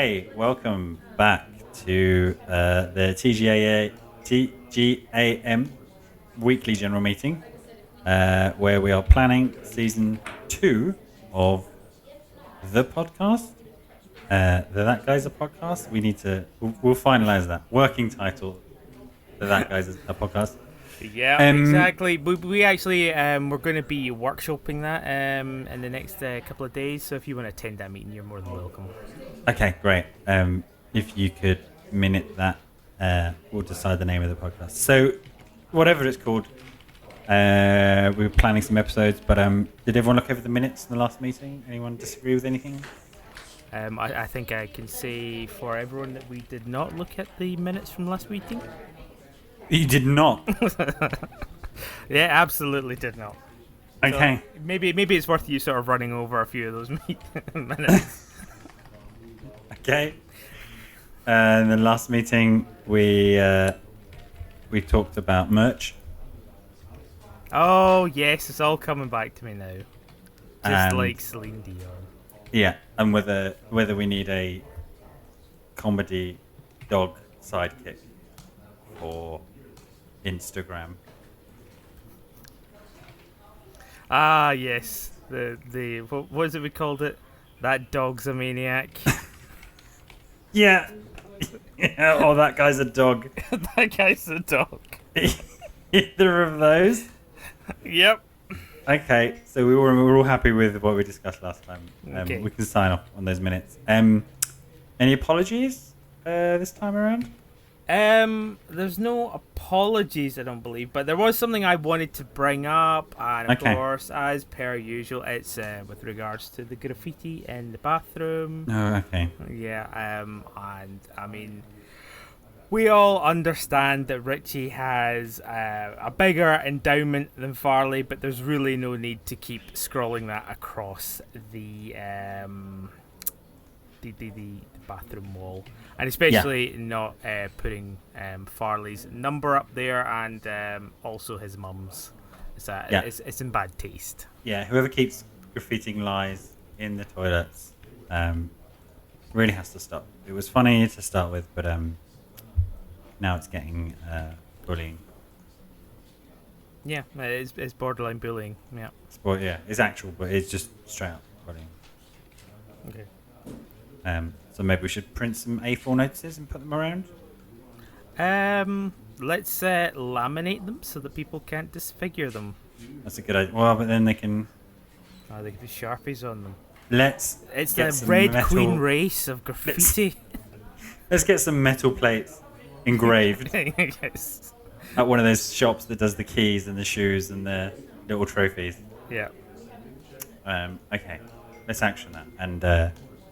Okay, welcome back to the TGAM weekly general meeting, where we are planning season 2 of the podcast. That Guy's a podcast. We'll finalize that working title. That Guy's a podcast. Yeah, exactly. We actually we're going to be workshopping that in the next couple of days. So if you want to attend that meeting, you're more than welcome. Okay, great. If you could minute that, we'll decide the name of the podcast. So, whatever it's called, we were planning some episodes, but did everyone look over the minutes in the last meeting? Anyone disagree with anything? I think I can say for everyone that we did not look at the minutes from last meeting. You did not. Yeah, absolutely did not. Okay. So maybe it's worth you sort of running over a few of those minutes. Okay. In the last meeting, we talked about merch. Oh yes, it's all coming back to me now. Just like Celine Dion. Yeah, and whether we need a comedy dog sidekick for Instagram. Ah yes, the what was it we called it? That dog's a maniac. Yeah. Yeah, oh, that guy's a dog. That guy's a dog. Either of those? Yep. Okay, so we were all happy with what we discussed last time. Okay. We can sign off on those minutes. Any apologies this time around? There's no apologies, I don't believe, but there was something I wanted to bring up, and of course, as per usual, it's with regards to the graffiti in the bathroom. Oh, okay. Yeah, and I mean, we all understand that Richie has a bigger endowment than Farley, but there's really no need to keep scrolling that across the bathroom wall, and especially not putting Farley's number up there, and also his mum's. It's in bad taste. Yeah, whoever keeps graffitiing lies in the toilets really has to stop. It was funny to start with, but now it's getting bullying. Yeah, it's borderline bullying. Yeah. It's actual, but it's just straight up bullying. Okay. So maybe we should print some A4 notices and put them around. Let's laminate them so that people can't disfigure them. That's a good idea. Well, but then they can. Oh, they can put Sharpies on them. It's the Red Queen race of graffiti. Let's get some metal plates engraved. Yes. At one of those shops that does the keys and the shoes and the little trophies. Yeah. Okay. Let's action that and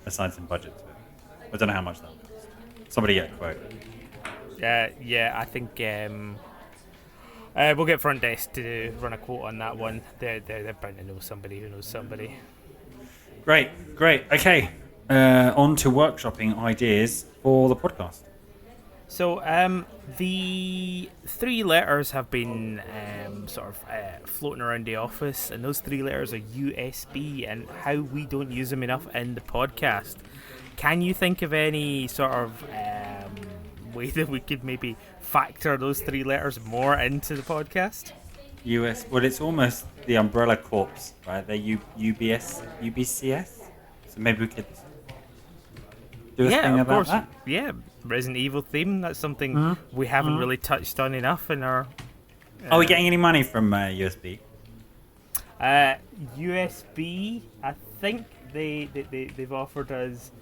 assign some budget to it. I don't know how much that will cost. Somebody get a quote. Yeah, I think we'll get front desk to run a quote on that one. They're bound to know somebody who knows somebody. Great. Okay. On to workshopping ideas for the podcast. So the 3 letters have been floating around the office, and those 3 letters are USB, and how we don't use them enough in the podcast. Can you think of any sort of way that we could maybe factor those 3 letters more into the podcast? Well, it's almost the umbrella corps, right? They're UBCS. So maybe we could do a thing about that. Yeah, Resident Evil theme. That's something we haven't really touched on enough in our. Are we getting any money from USB? USB, I think they've offered us.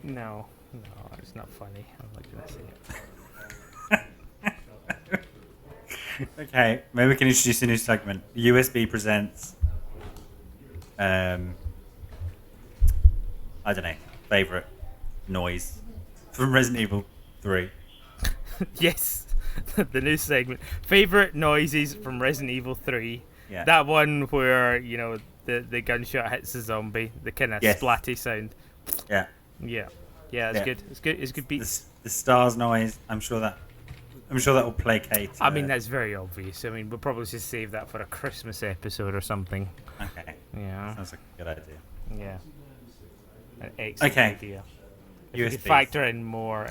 No, it's not funny. I'm not gonna say it. Okay, maybe we can introduce a new segment. USB presents. I don't know. Favorite noise from Resident Evil 3. Yes, the new segment. Favorite noises from Resident Evil 3. Yeah. That one where the gunshot hits the zombie, the kind of splatty sound. Yeah. Yeah, it's good. It's good beats. The stars noise. I'm sure that will placate. I mean, that's very obvious. I mean, we'll probably just save that for a Christmas episode or something. Okay. Yeah. Sounds like a good idea. Yeah. An excellent idea. If you could factor in more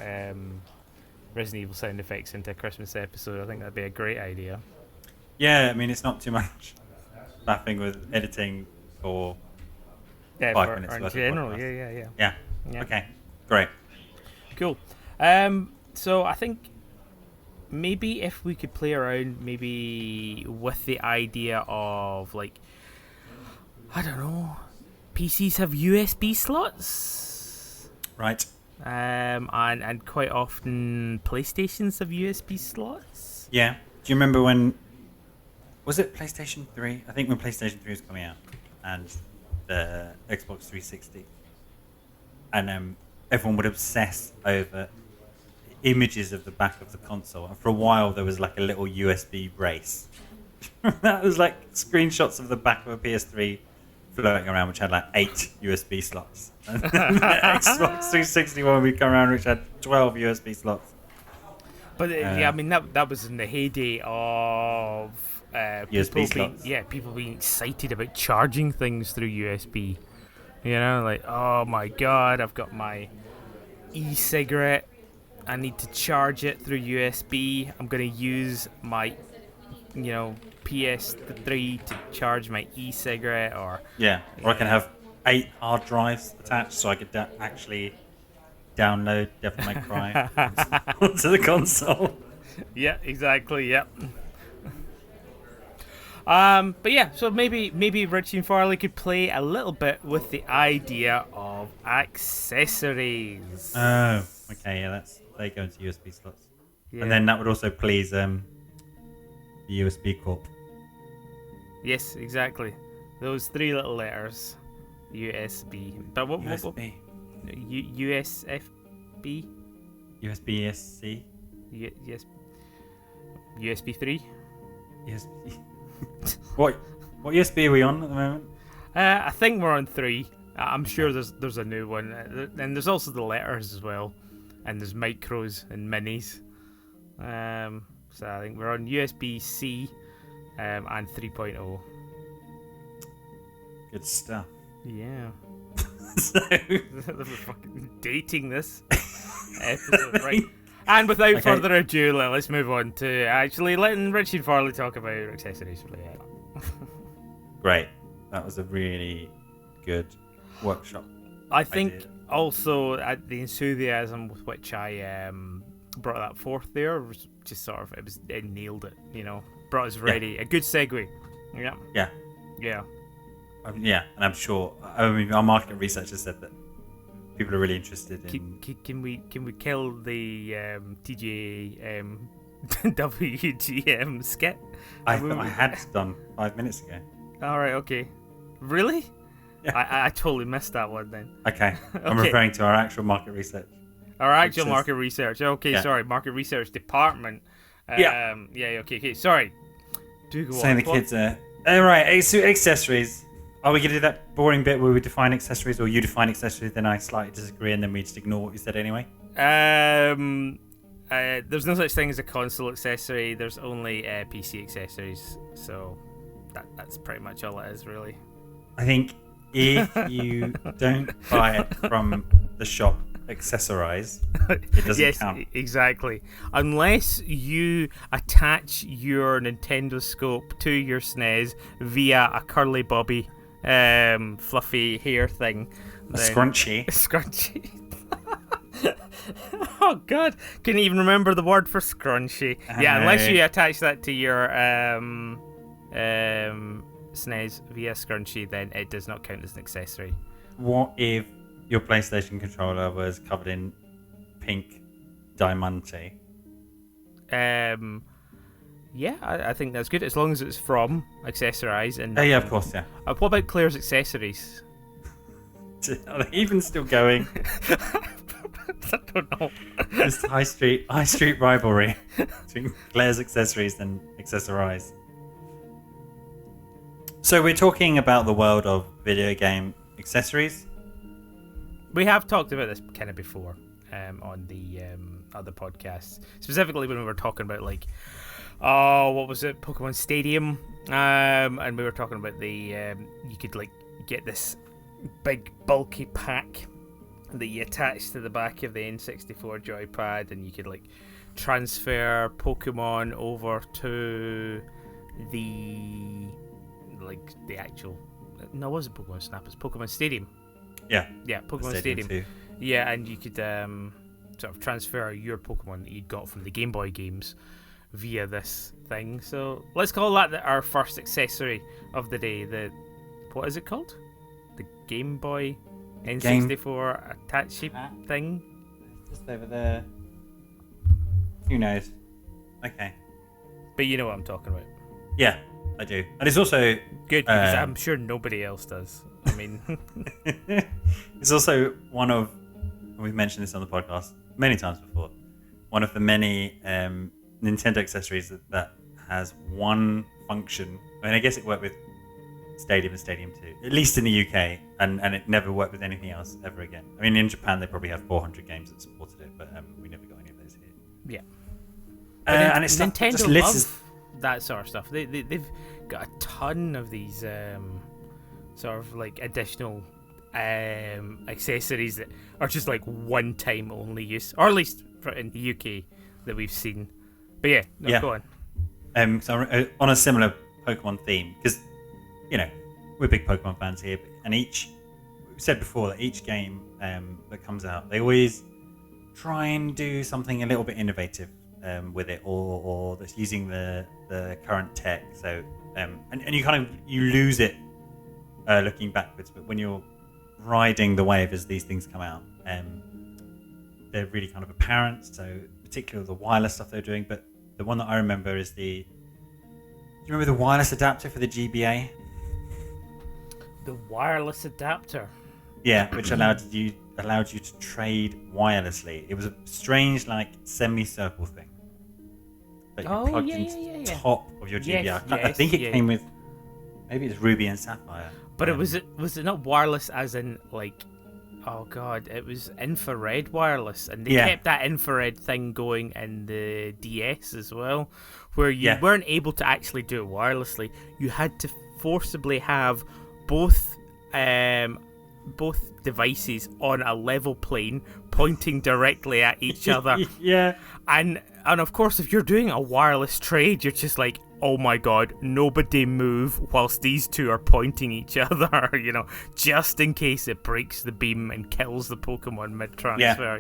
Resident Evil sound effects into a Christmas episode, I think that'd be a great idea. Yeah, I mean, it's not too much faffing with editing for 5 minutes worth in general, of podcast. Yeah. Okay, great. Cool. So I think maybe if we could play around maybe with the idea of, like, I don't know, PCs have USB slots. Right. And quite often PlayStations have USB slots. Yeah. Do you remember when... Was it PlayStation 3? I think when PlayStation 3 was coming out and the Xbox 360. And everyone would obsess over images of the back of the console. And for a while, there was like a little USB race. That was like screenshots of the back of a PS3 floating around, which had like 8 USB slots. And the Xbox 360 one would come around, which had 12 USB slots. But I mean, that was in the heyday of people being excited about charging things through USB. You know, like, oh my god, I've got my e-cigarette. I need to charge it through USB. I'm going to use my, PS3 to charge my e-cigarette, or I can have 8 hard drives attached, so I could actually download Devil May Cry onto the console. Yeah, exactly. Yep. But yeah, so maybe Richie and Farley could play a little bit with the idea of accessories. Oh, okay, yeah, they go into USB slots, and then that would also please the USB port. Yes, exactly. Those 3 little letters, USB. But what USB? USFB? USB-C? Yes. USB 3? USB. What USB are we on at the moment? I think we're on 3. I'm sure there's a new one, and there's also the letters as well, and there's micros and minis. So I think we're on USB-C and 3.0. Good stuff. Yeah. So we're fucking dating this episode, right? And without further ado, let's move on to actually letting Richie and Farley talk about accessories. Great. That was a really good workshop. I think also the enthusiasm with which I brought that forth there was just sort of, it nailed it, brought us ready. A good segue. Yeah. Yeah. Yeah. Yeah, and I'm sure, our market research has said that people are really interested in... Can we kill the TGA WGM skit? I had done 5 minutes ago. Alright, okay. Really? Yeah. I totally missed that one then. Okay. I'm referring to our actual market research. Our actual market research. Okay, sorry. Market research department. Okay. Sorry. Do go Saying on. The kids are... Alright, accessories. Are we going to do that boring bit where we define accessories, or you define accessories, then I slightly disagree, and then we just ignore what you said anyway? There's no such thing as a console accessory. There's only PC accessories. So that's pretty much all it is, really. I think if you don't buy it from the shop Accessorize, it doesn't count. Exactly. Unless you attach your Nintendo Scope to your SNES via a curly bobby fluffy hair thing. A scrunchie. Oh god, couldn't even remember the word for scrunchie. Unless you attach that to your SNES via scrunchie, then it does not count as an accessory. What if your PlayStation controller was covered in pink diamante? I think that's good, as long as it's from Accessorize. And yeah, of course, yeah. What about Claire's accessories? Are they even still going? I don't know. Just high street rivalry between Claire's accessories and Accessorize. So we're talking about the world of video game accessories. We have talked about this kind of before on the other podcasts, specifically when we were talking about what was it, Pokemon Stadium, and we were talking about the you could get this big bulky pack that you attach to the back of the N64 joypad, and you could like transfer Pokemon over to the actual. No, it wasn't Pokemon Snap. It's Pokemon Stadium. Yeah, Pokemon Stadium. Too. Yeah, and you could sort of transfer your Pokemon that you'd got from the Game Boy games via this thing. So let's call that our first accessory of the day. What is it called? The Game Boy N64 attache thing. Just over there. Who knows? Okay. But you know what I'm talking about. Yeah, I do. And it's also good because I'm sure nobody else does. I mean, it's also one of, and we've mentioned this on the podcast many times before, one of the many Nintendo accessories that has one function. I mean, I guess it worked with Stadium and Stadium 2, at least in the UK, and it never worked with anything else ever again. I mean, in Japan, they probably have 400 games that supported it, but we never got any of those here. Yeah. And it's Nintendo just love that sort of stuff. They've got a ton of these sort of like additional accessories that are just like one time only use, or at least in the UK that we've seen. But yeah, go on. So on a similar Pokemon theme, because we're big Pokemon fans here, and we've said before that each game that comes out, they always try and do something a little bit innovative with it, or that's using the current tech. So and you lose it looking backwards, but when you're riding the wave as these things come out, they're really kind of apparent. So particularly the wireless stuff they're doing, but the one that I remember is do you remember the wireless adapter for the GBA? The wireless adapter. Yeah, which allowed you to trade wirelessly. It was a strange, like, semicircle thing that you plugged into the top of your GBA. I think it came with, maybe it's Ruby and Sapphire. But was it not wireless as in like, oh god, it was infrared wireless, and they kept that infrared thing going in the DS as well, where you weren't able to actually do it wirelessly. You had to forcibly have both devices on a level plane pointing directly at each other. And of course, if you're doing a wireless trade, you're just like, oh my god, nobody move whilst these two are pointing each other, just in case it breaks the beam and kills the Pokemon mid-transfer,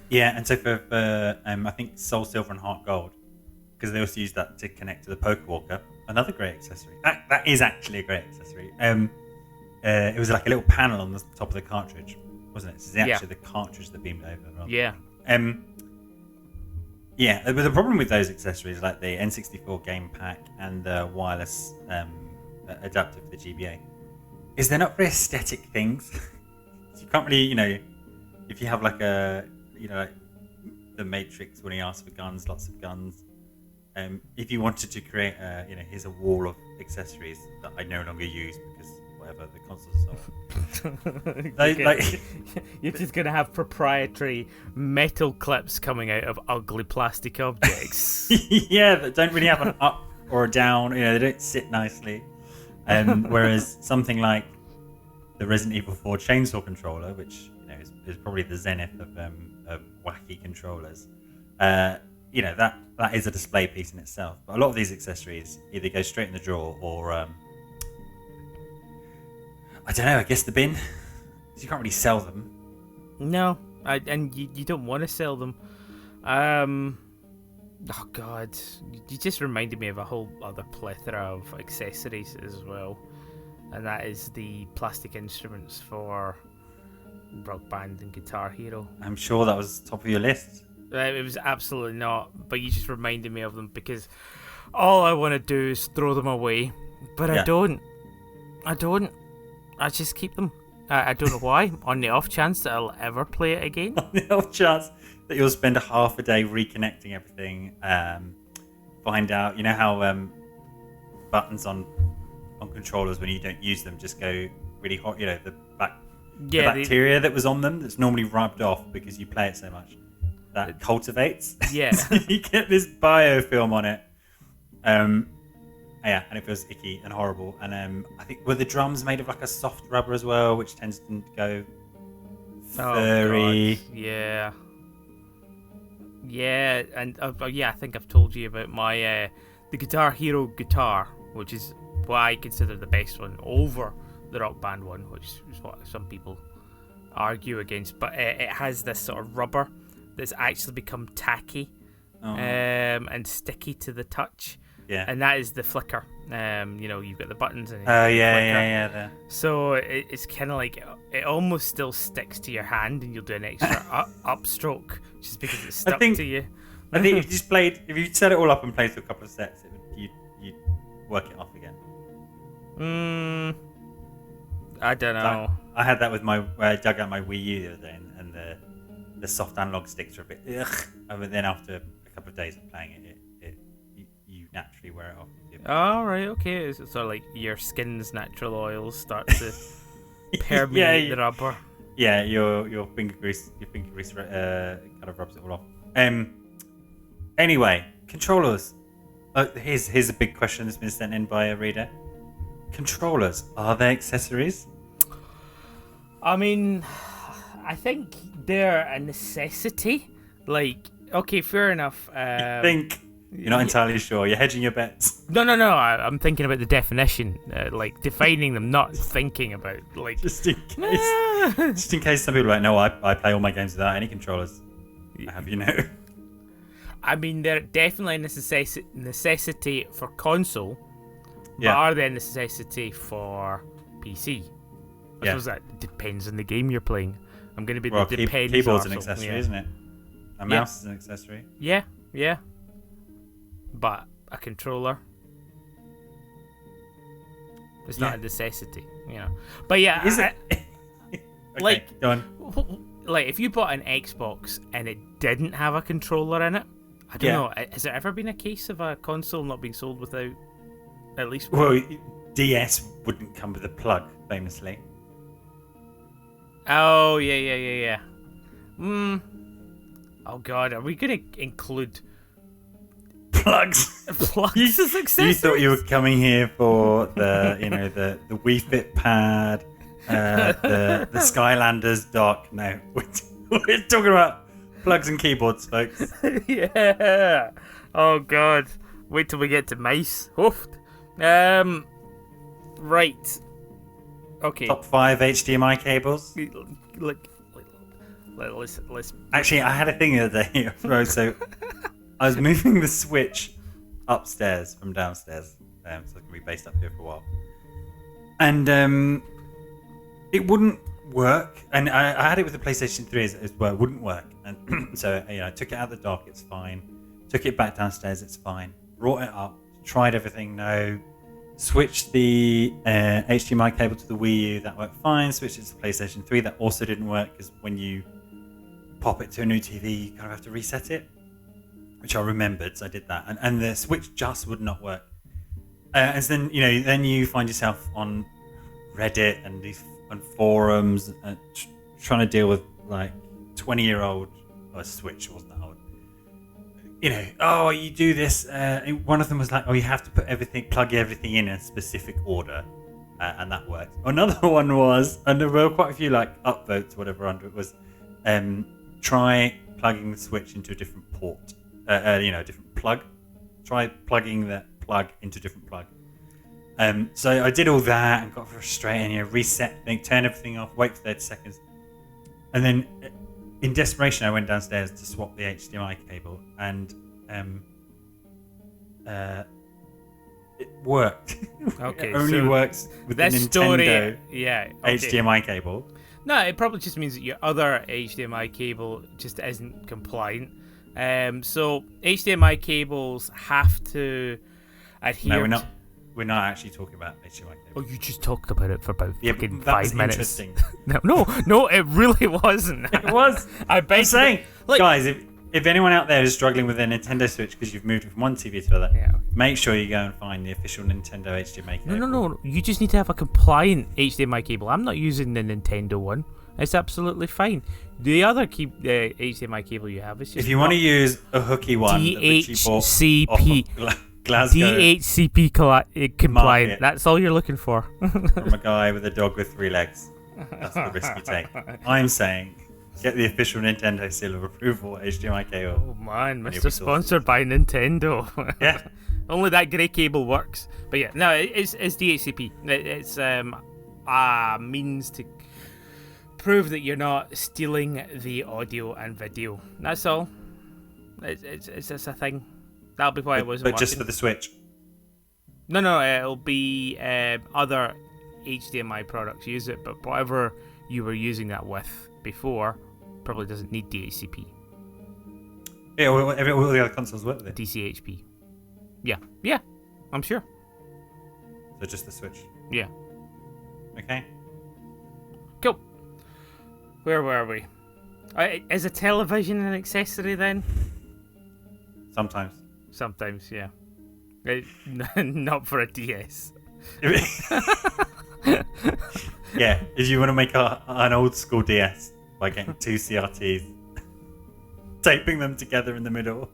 Yeah, and so for I think Soul Silver and Heart Gold, because they also use that to connect to the Pokewalker, another great accessory. That is actually a great accessory. It was like a little panel on the top of the cartridge, wasn't it? It's actually the cartridge that beamed over. But the problem with those accessories, like the N64 game pack and the wireless adapter for the GBA, is they're not very aesthetic things. You can't really, if you have like like the Matrix when he asks for guns, lots of guns. If you wanted to create, here's a wall of accessories that I no longer use because whatever the consoles are. You're just gonna have proprietary metal clips coming out of ugly plastic objects. That don't really have an up or a down. They don't sit nicely. Whereas something like the Resident Evil 4 chainsaw controller, which is probably the zenith of wacky controllers. That is a display piece in itself. But a lot of these accessories either go straight in the drawer or I don't know, I guess the bin. Because you can't really sell them. No, and you don't want to sell them. Oh god, you just reminded me of a whole other plethora of accessories as well. And that is the plastic instruments for Rock Band and Guitar Hero. I'm sure that was top of your list. It was absolutely not, but you just reminded me of them because all I want to do is throw them away, but I don't. I just keep them. I don't know why, on the off chance that I'll ever play it again. On the off chance that you'll spend a half a day reconnecting everything, find out, how buttons on controllers when you don't use them just go really hot, the bacteria that was on them that's normally rubbed off because you play it so much. That cultivates. Yeah. So you get this biofilm on it. And it feels icky and horrible. And I think were the drums made of like a soft rubber as well, which tends to go furry. God. Yeah. Yeah, and I think I've told you about my the Guitar Hero guitar, which is what I consider the best one over the Rock Band one, which is what some people argue against. But it has this sort of rubber that's actually become tacky and sticky to the touch. Yeah. And that is the flicker. You've got the buttons and yeah. There. So it's kind of like it almost still sticks to your hand, and you'll do an extra upstroke just because it's stuck to you. I think if you set it all up and played for a couple of sets, you'd work it off again. I don't know. I had that with I dug out my Wii U the other day, and the soft analog sticks are a bit ugh. But then after a couple of days of playing it, you naturally wear it off. Oh, right, okay. It's sort of like your skin's natural oils start to permeate the rubber. Yeah, your finger grease kind of rubs it all off. Anyway, controllers. Here's a big question that's been sent in by a reader. Controllers, are they accessories? I mean, I think they're a necessity. Like, okay, fair enough. You think? You're not entirely sure. You're hedging your bets. No. I'm thinking about the definition, like defining them, not thinking about like. Just in case. Just in case some people are like, no, I play all my games without any controllers. I have you know. I mean, they're definitely a necessity for console, but Yeah. are they a necessity for PC? I suppose that depends on the game you're playing. I'm going to be the depends. Keyboard's an arsehole. accessory, isn't it? A mouse is an accessory. Yeah. But a controller, it's not a necessity, But yeah, Is it? Okay, go on. Like if you bought an Xbox and it didn't have a controller in it, I don't know. Has there ever been a case of a console not being sold without at least one? Well, DS wouldn't come with a plug, famously. Oh yeah. Oh god, are we gonna include Plugs. plugs as accessories? You thought you were coming here for the the Wii Fit pad, the Skylanders dock. No, we're talking about plugs and keyboards, folks. Yeah. Oh god. Wait till we get to mice. Hoofed. Right. Okay. Top 5 HDMI cables. Let's. Actually, I had a thing the other day. So I was moving the Switch upstairs from downstairs, so it's going to be based up here for a while, and it wouldn't work. And I had it with the PlayStation 3 as well. It wouldn't work, and so I took it out of the dock. It's fine. Took it back downstairs. It's fine. Brought it up. Tried everything. No. Switched the HDMI cable to the Wii U. That worked fine. Switched it to the PlayStation 3. That also didn't work because when you pop it to a new TV, you kind of have to reset it, which I remembered. So I did that, and the Switch just would not work. And then then you find yourself on Reddit and these forums trying to deal with like 20-year-old Switch wasn't that old. You do this. One of them was like, you have to plug everything in a specific order, and that worked. Another one was, and there were quite a few like upvotes, or whatever under it was, try plugging the Switch into a different port, a different plug. Try plugging the plug into a different plug. So I did all that and got frustrated. Reset thing, turn everything off, wait for 30 seconds, and then. In desperation, I went downstairs to swap the HDMI cable, and it worked. Okay, it only works with the Nintendo HDMI cable. No, it probably just means that your other HDMI cable just isn't compliant. So HDMI cables have to adhere. No, we're not. We're not actually talking about HDMI cable. Oh, you just talked about it for about fucking 5 minutes. Interesting. No, it really wasn't. It was. I'm saying, guys, if anyone out there is struggling with their Nintendo Switch because you've moved from one TV to the other, make sure you go and find the official Nintendo HDMI cable. No. You just need to have a compliant HDMI cable. I'm not using the Nintendo one. It's absolutely fine. The other HDMI cable you have is just. If you want to use a hooky one, DHCP. Glasgow DHCP compliant. market. That's all you're looking for. From a guy with a dog with 3 legs. That's the risk you take. I'm saying Get the official Nintendo seal of approval, HDMI cable. Oh man, Maybe Mr. Sponsored by Nintendo. Yeah. Only that grey cable works. But yeah, no, it's DHCP. It's a means to prove that you're not stealing the audio and video. That's all. It's just a thing. That'll be why it wasn't But just working. for the Switch. No, it'll be other HDMI products use it, but whatever you were using that with before probably doesn't need DHCP. Yeah, all the other consoles work with it. DCHP. Yeah, I'm sure. So just the Switch. Yeah. Okay. Cool. Where were we? Is a television an accessory then? Sometimes. Sometimes, yeah. Not for a DS. Yeah, if you want to make an old school DS by getting two CRTs, taping them together in the middle,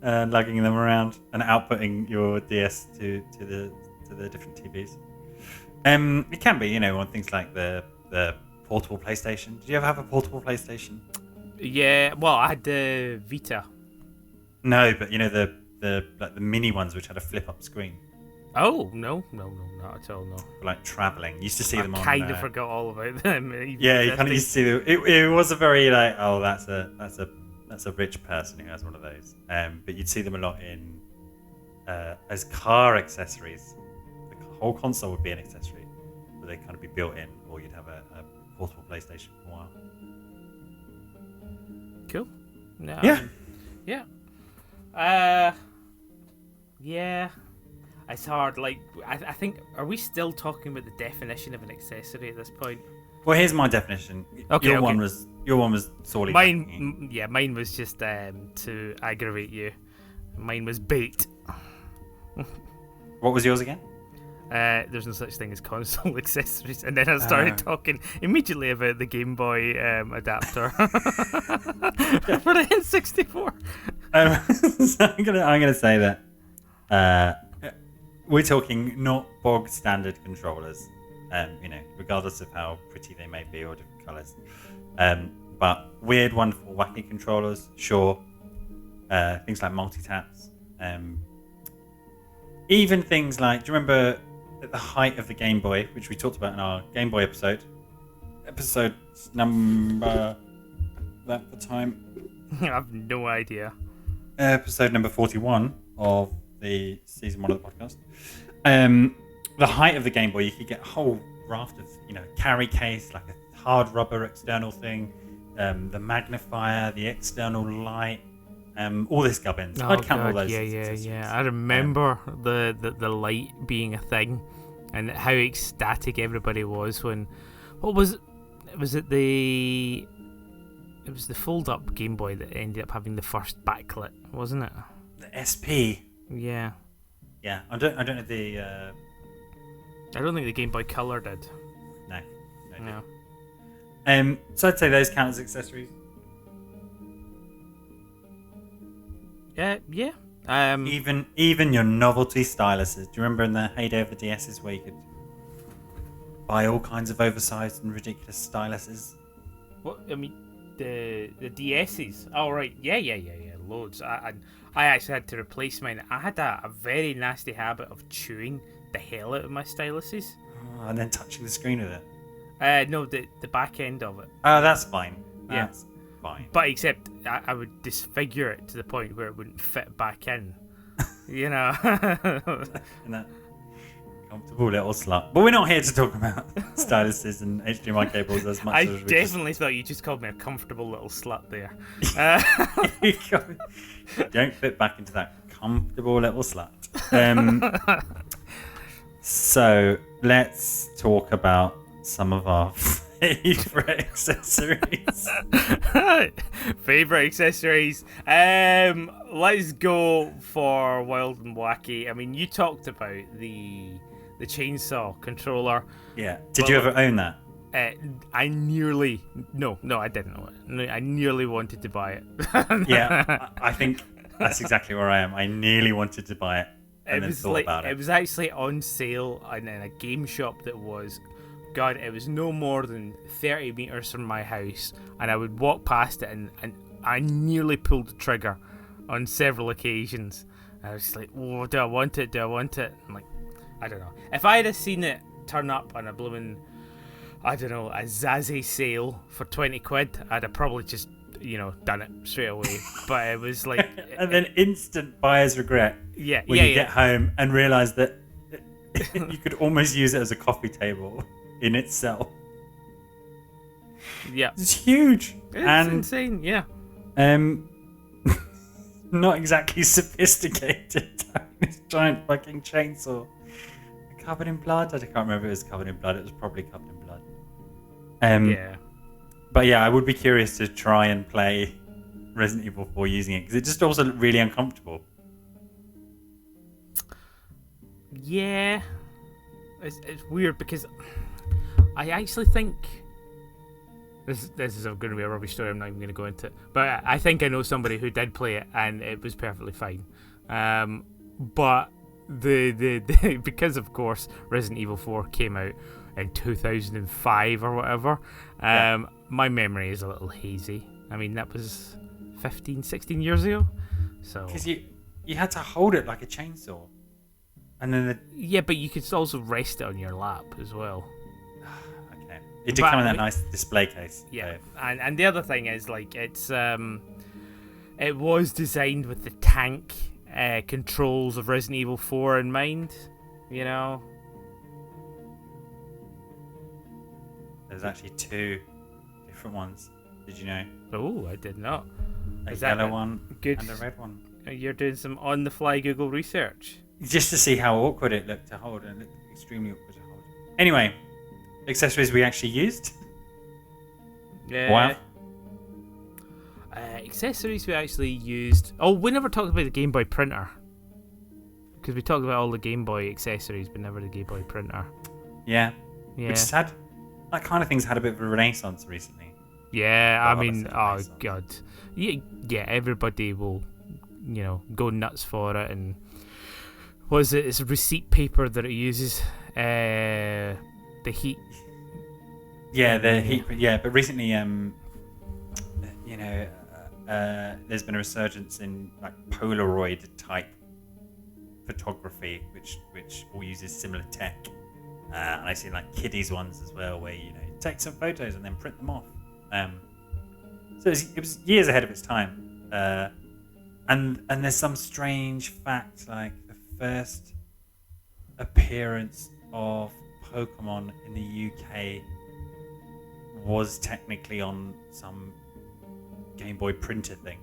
and lugging them around, and outputting your DS to the different TVs. It can be, on things like the portable PlayStation. Did you ever have a portable PlayStation? Yeah, well, I had the Vita. No, but the mini ones which had a flip up screen. Oh, no, not at all, no. For like traveling. You used to see them on. I kind of forgot all about them. Yeah, you kind of used to see them. It was a very like, oh, that's a rich person who has one of those. But you'd see them a lot in as car accessories. The whole console would be an accessory, but they kind of be built in, or you'd have a portable PlayStation for a while. Cool. No, Yeah. Yeah. It's hard. Like, I think, are we still talking about the definition of an accessory at this point? Well, here's my definition. Okay, Your one was sorely. Mine was just to aggravate you. Mine was bait. What was yours again? There's no such thing as console accessories, and then I started talking immediately about the Game Boy adapter for the N64. So I'm gonna say that we're talking not bog standard controllers, regardless of how pretty they may be or different colours, but weird, wonderful, wacky controllers, sure. Things like multi-taps, even things like, do you remember at the height of the Game Boy, which we talked about in our Game Boy episode number at the time? I have no idea. Episode number 41 of the season 1 of the podcast. The height of the Game Boy, you could get a whole raft of, carry case, like a hard rubber external thing, the magnifier, the external light, all this gubbins. I'd count all those. Yeah. I remember the light being a thing, and how ecstatic everybody was when. What was it? It was the fold-up Game Boy that ended up having the first backlit, wasn't it? The SP. Yeah. Yeah, I don't know the. I don't think the Game Boy Color did. No. So I'd say those count as accessories. Yeah. Even your novelty styluses. Do you remember in the heyday of the DSs where you could buy all kinds of oversized and ridiculous styluses? What I mean, the DSs. Oh right, yeah. Loads. I actually had to replace mine. I had a very nasty habit of chewing the hell out of my styluses. Oh, and then touching the screen with it. No, the back end of it. Oh, that's fine. Yeah. That's fine. But except I would disfigure it to the point where it wouldn't fit back in. In that comfortable little slot. But we're not here to talk about styluses and HDMI cables as much I as we definitely thought you just called me a comfortable little slut there. Don't fit back into that comfortable little slut. So let's talk about some of our favorite accessories. Favorite accessories. Let's go for wild and wacky. I mean, you talked about the chainsaw controller. Yeah. Did you ever own that? I nearly I didn't know it. I nearly wanted to buy it. Yeah, I think that's exactly where I am. I nearly wanted to buy it. And then thought about it. It was actually on sale in a game shop that was God, it was no more than 30 meters from my house, and I would walk past it, and I nearly pulled the trigger on several occasions. I was just like, oh, do I want it? Do I want it? I'm like, I don't know. If I had seen it turn up on a blooming, I don't know, a Zazie sale for 20 quid, I'd have probably just, done it straight away. But it was like... and then instant buyer's regret. Yeah, when you get home and realise that you could almost use it as a coffee table in itself. Yeah. It's huge. It's insane, yeah. Not exactly sophisticated. This giant fucking chainsaw. Covered in blood? I can't remember if it was covered in blood. It was probably covered in blood. Yeah. But yeah, I would be curious to try and play Resident Evil 4 using it, because it just also looked really uncomfortable. Yeah. It's weird because I actually think... This is going to be a rubbish story. I'm not even going to go into it. But I think I know somebody who did play it and it was perfectly fine. But the because of course Resident Evil 4 came out in 2005 or whatever. My memory is a little hazy. I mean, that was 15, 16 years ago. So because you had to hold it like a chainsaw, and then yeah, but you could also rest it on your lap as well. Okay, it did come in that nice display case. Yeah, and the other thing is like it's it was designed with the tank controls of Resident Evil 4 in mind, There's actually two different ones. Did you know? Oh, I did not. A yellow one good? And a red one. You're doing some on-the-fly Google research. Just to see how awkward it looked to hold, and it looked extremely awkward to hold. Anyway, accessories we actually used. Wow. Accessories we actually used. Oh, we never talked about the Game Boy printer. Because we talked about all the Game Boy accessories, but never the Game Boy printer. Yeah. Which had, that kind of thing's had a bit of a renaissance recently. Yeah, I mean, oh god. Yeah, everybody will, go nuts for it. And what is it? It's receipt paper that it uses. The heat. Yeah, the heat. Yeah, but recently, there's been a resurgence in like Polaroid type photography, which all uses similar tech. And I see like kiddies ones as well, where you take some photos and then print them off. So it was years ahead of its time. And there's some strange fact, like the first appearance of Pokemon in the UK was technically on some Game Boy printer thing.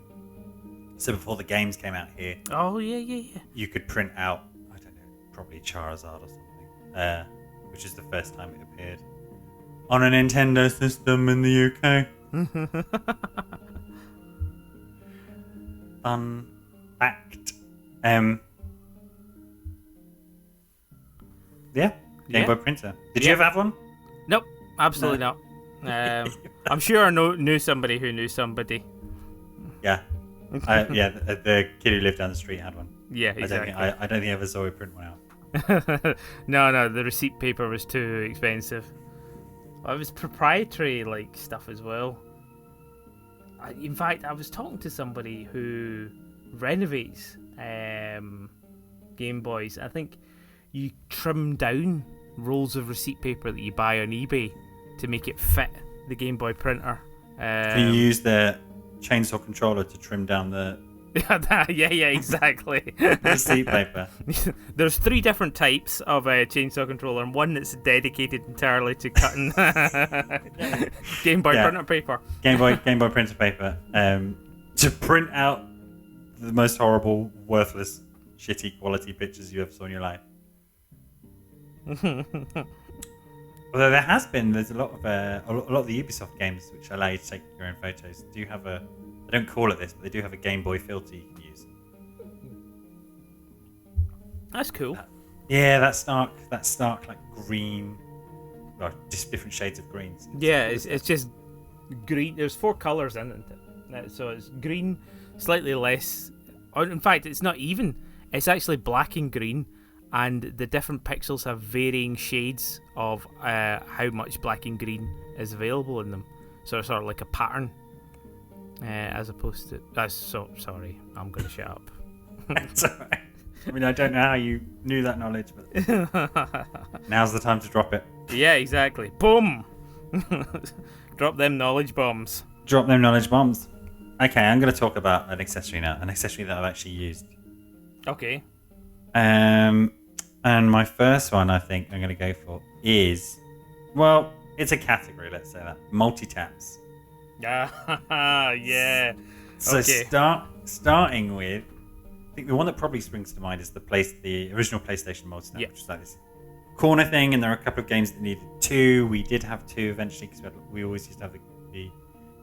So before the games came out here, you could print out, I don't know, probably Charizard or something, which is the first time it appeared on a Nintendo system in the UK. Fun fact. Game Boy printer. Did you ever have one? Nope, absolutely not. I'm sure I knew somebody who knew somebody. Yeah. The kid who lived down the street had one. Yeah, exactly. I don't think I ever saw him print one out. No, the receipt paper was too expensive. It was proprietary stuff as well. In fact, I was talking to somebody who renovates Game Boys. I think you trim down rolls of receipt paper that you buy on eBay to make it fit the Game Boy printer. So you use the chainsaw controller to trim down the yeah, exactly. receipt paper. There's 3 different types of chainsaw controller, and one that's dedicated entirely to cutting Game Boy printer paper. Game Boy printer paper to print out the most horrible, worthless, shitty quality pictures you ever saw in your life. Although there's a lot of the Ubisoft games which allow you to take your own photos. Do you have I don't call it this, but they do have a Game Boy filter you can use. That's cool. Yeah, that stark like green, well, just different shades of greens. Yeah, it's just green. There's 4 colours in it, so it's green, slightly less. Or in fact, it's not even. It's actually black and green, and the different pixels have varying shades of how much black and green is available in them. So it's sort of like a pattern, as opposed to. Sorry, I'm going to shut up. That's all right. I mean, I don't know how you knew that knowledge, but now's the time to drop it. Yeah, exactly. Boom! Drop them knowledge bombs. Drop them knowledge bombs. Okay, I'm going to talk about an accessory now. An accessory that I've actually used. Okay. And my first one I think I'm going to go for is, well, it's a category, let's say that. Multi-taps. Yeah. So Okay. starting with, I think the one that probably springs to mind is the original PlayStation multi-tap, Yeah. which is like this corner thing, and there are a couple of games that needed two. We did have two eventually because we always used to have the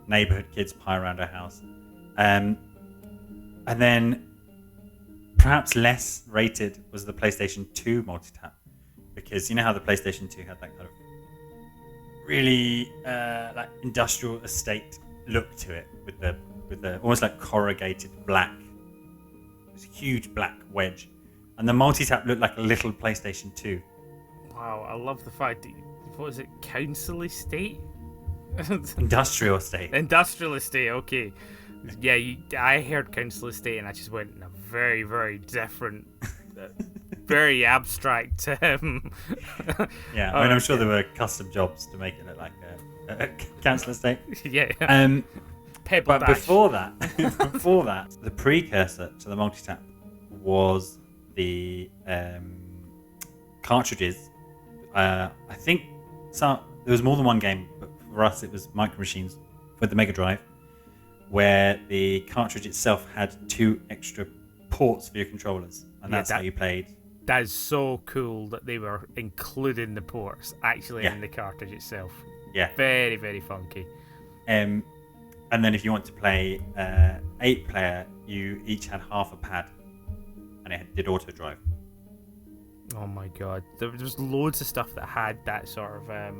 neighborhood kids pie around our house. And then perhaps less rated was the PlayStation 2 multi-tap, because you know how the PlayStation 2 had that kind of really like industrial estate look to it with the almost like corrugated black, this huge black wedge, and the multi-tap looked like a little PlayStation 2. Wow, I love the fact that, what is it, council estate? Industrial estate. Industrial estate, okay. Yeah, I heard council estate and I just went in a very, very different, very abstract. Yeah, I mean, I'm sure there were custom jobs to make it look like a council estate. Yeah. Pebble But Dash. before that, the precursor to the multi-tap was the cartridges. I think there was more than one game, but for us it was Micro Machines for the Mega Drive, where the cartridge itself had 2 extra ports for your controllers, and that's how you played. That is so cool that they were including the ports actually in the cartridge itself. Yeah. Very, very funky. And then if you want to play 8-player, you each had half a pad, and it did auto drive. Oh my god. There was loads of stuff that had that sort of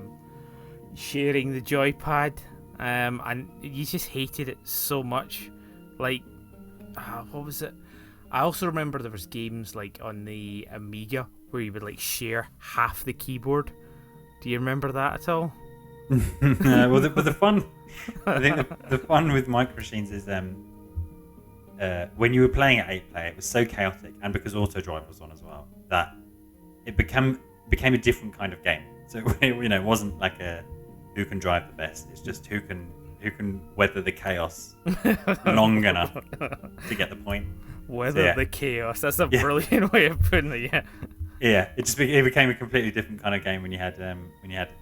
sharing the joypad. And you just hated it so much. Like, what was it? I also remember there was games like on the Amiga where you would like share half the keyboard. Do you remember that at all? Well, the fun, I think the fun with Micro Machines is when you were playing at 8-player, it was so chaotic, and because auto drive was on as well, that it became a different kind of game. So it wasn't like a who can drive the best. It's just who can weather the chaos long enough to get the point. Weather the chaos. That's a brilliant way of putting it. Yeah. Yeah, it became a completely different kind of game when you had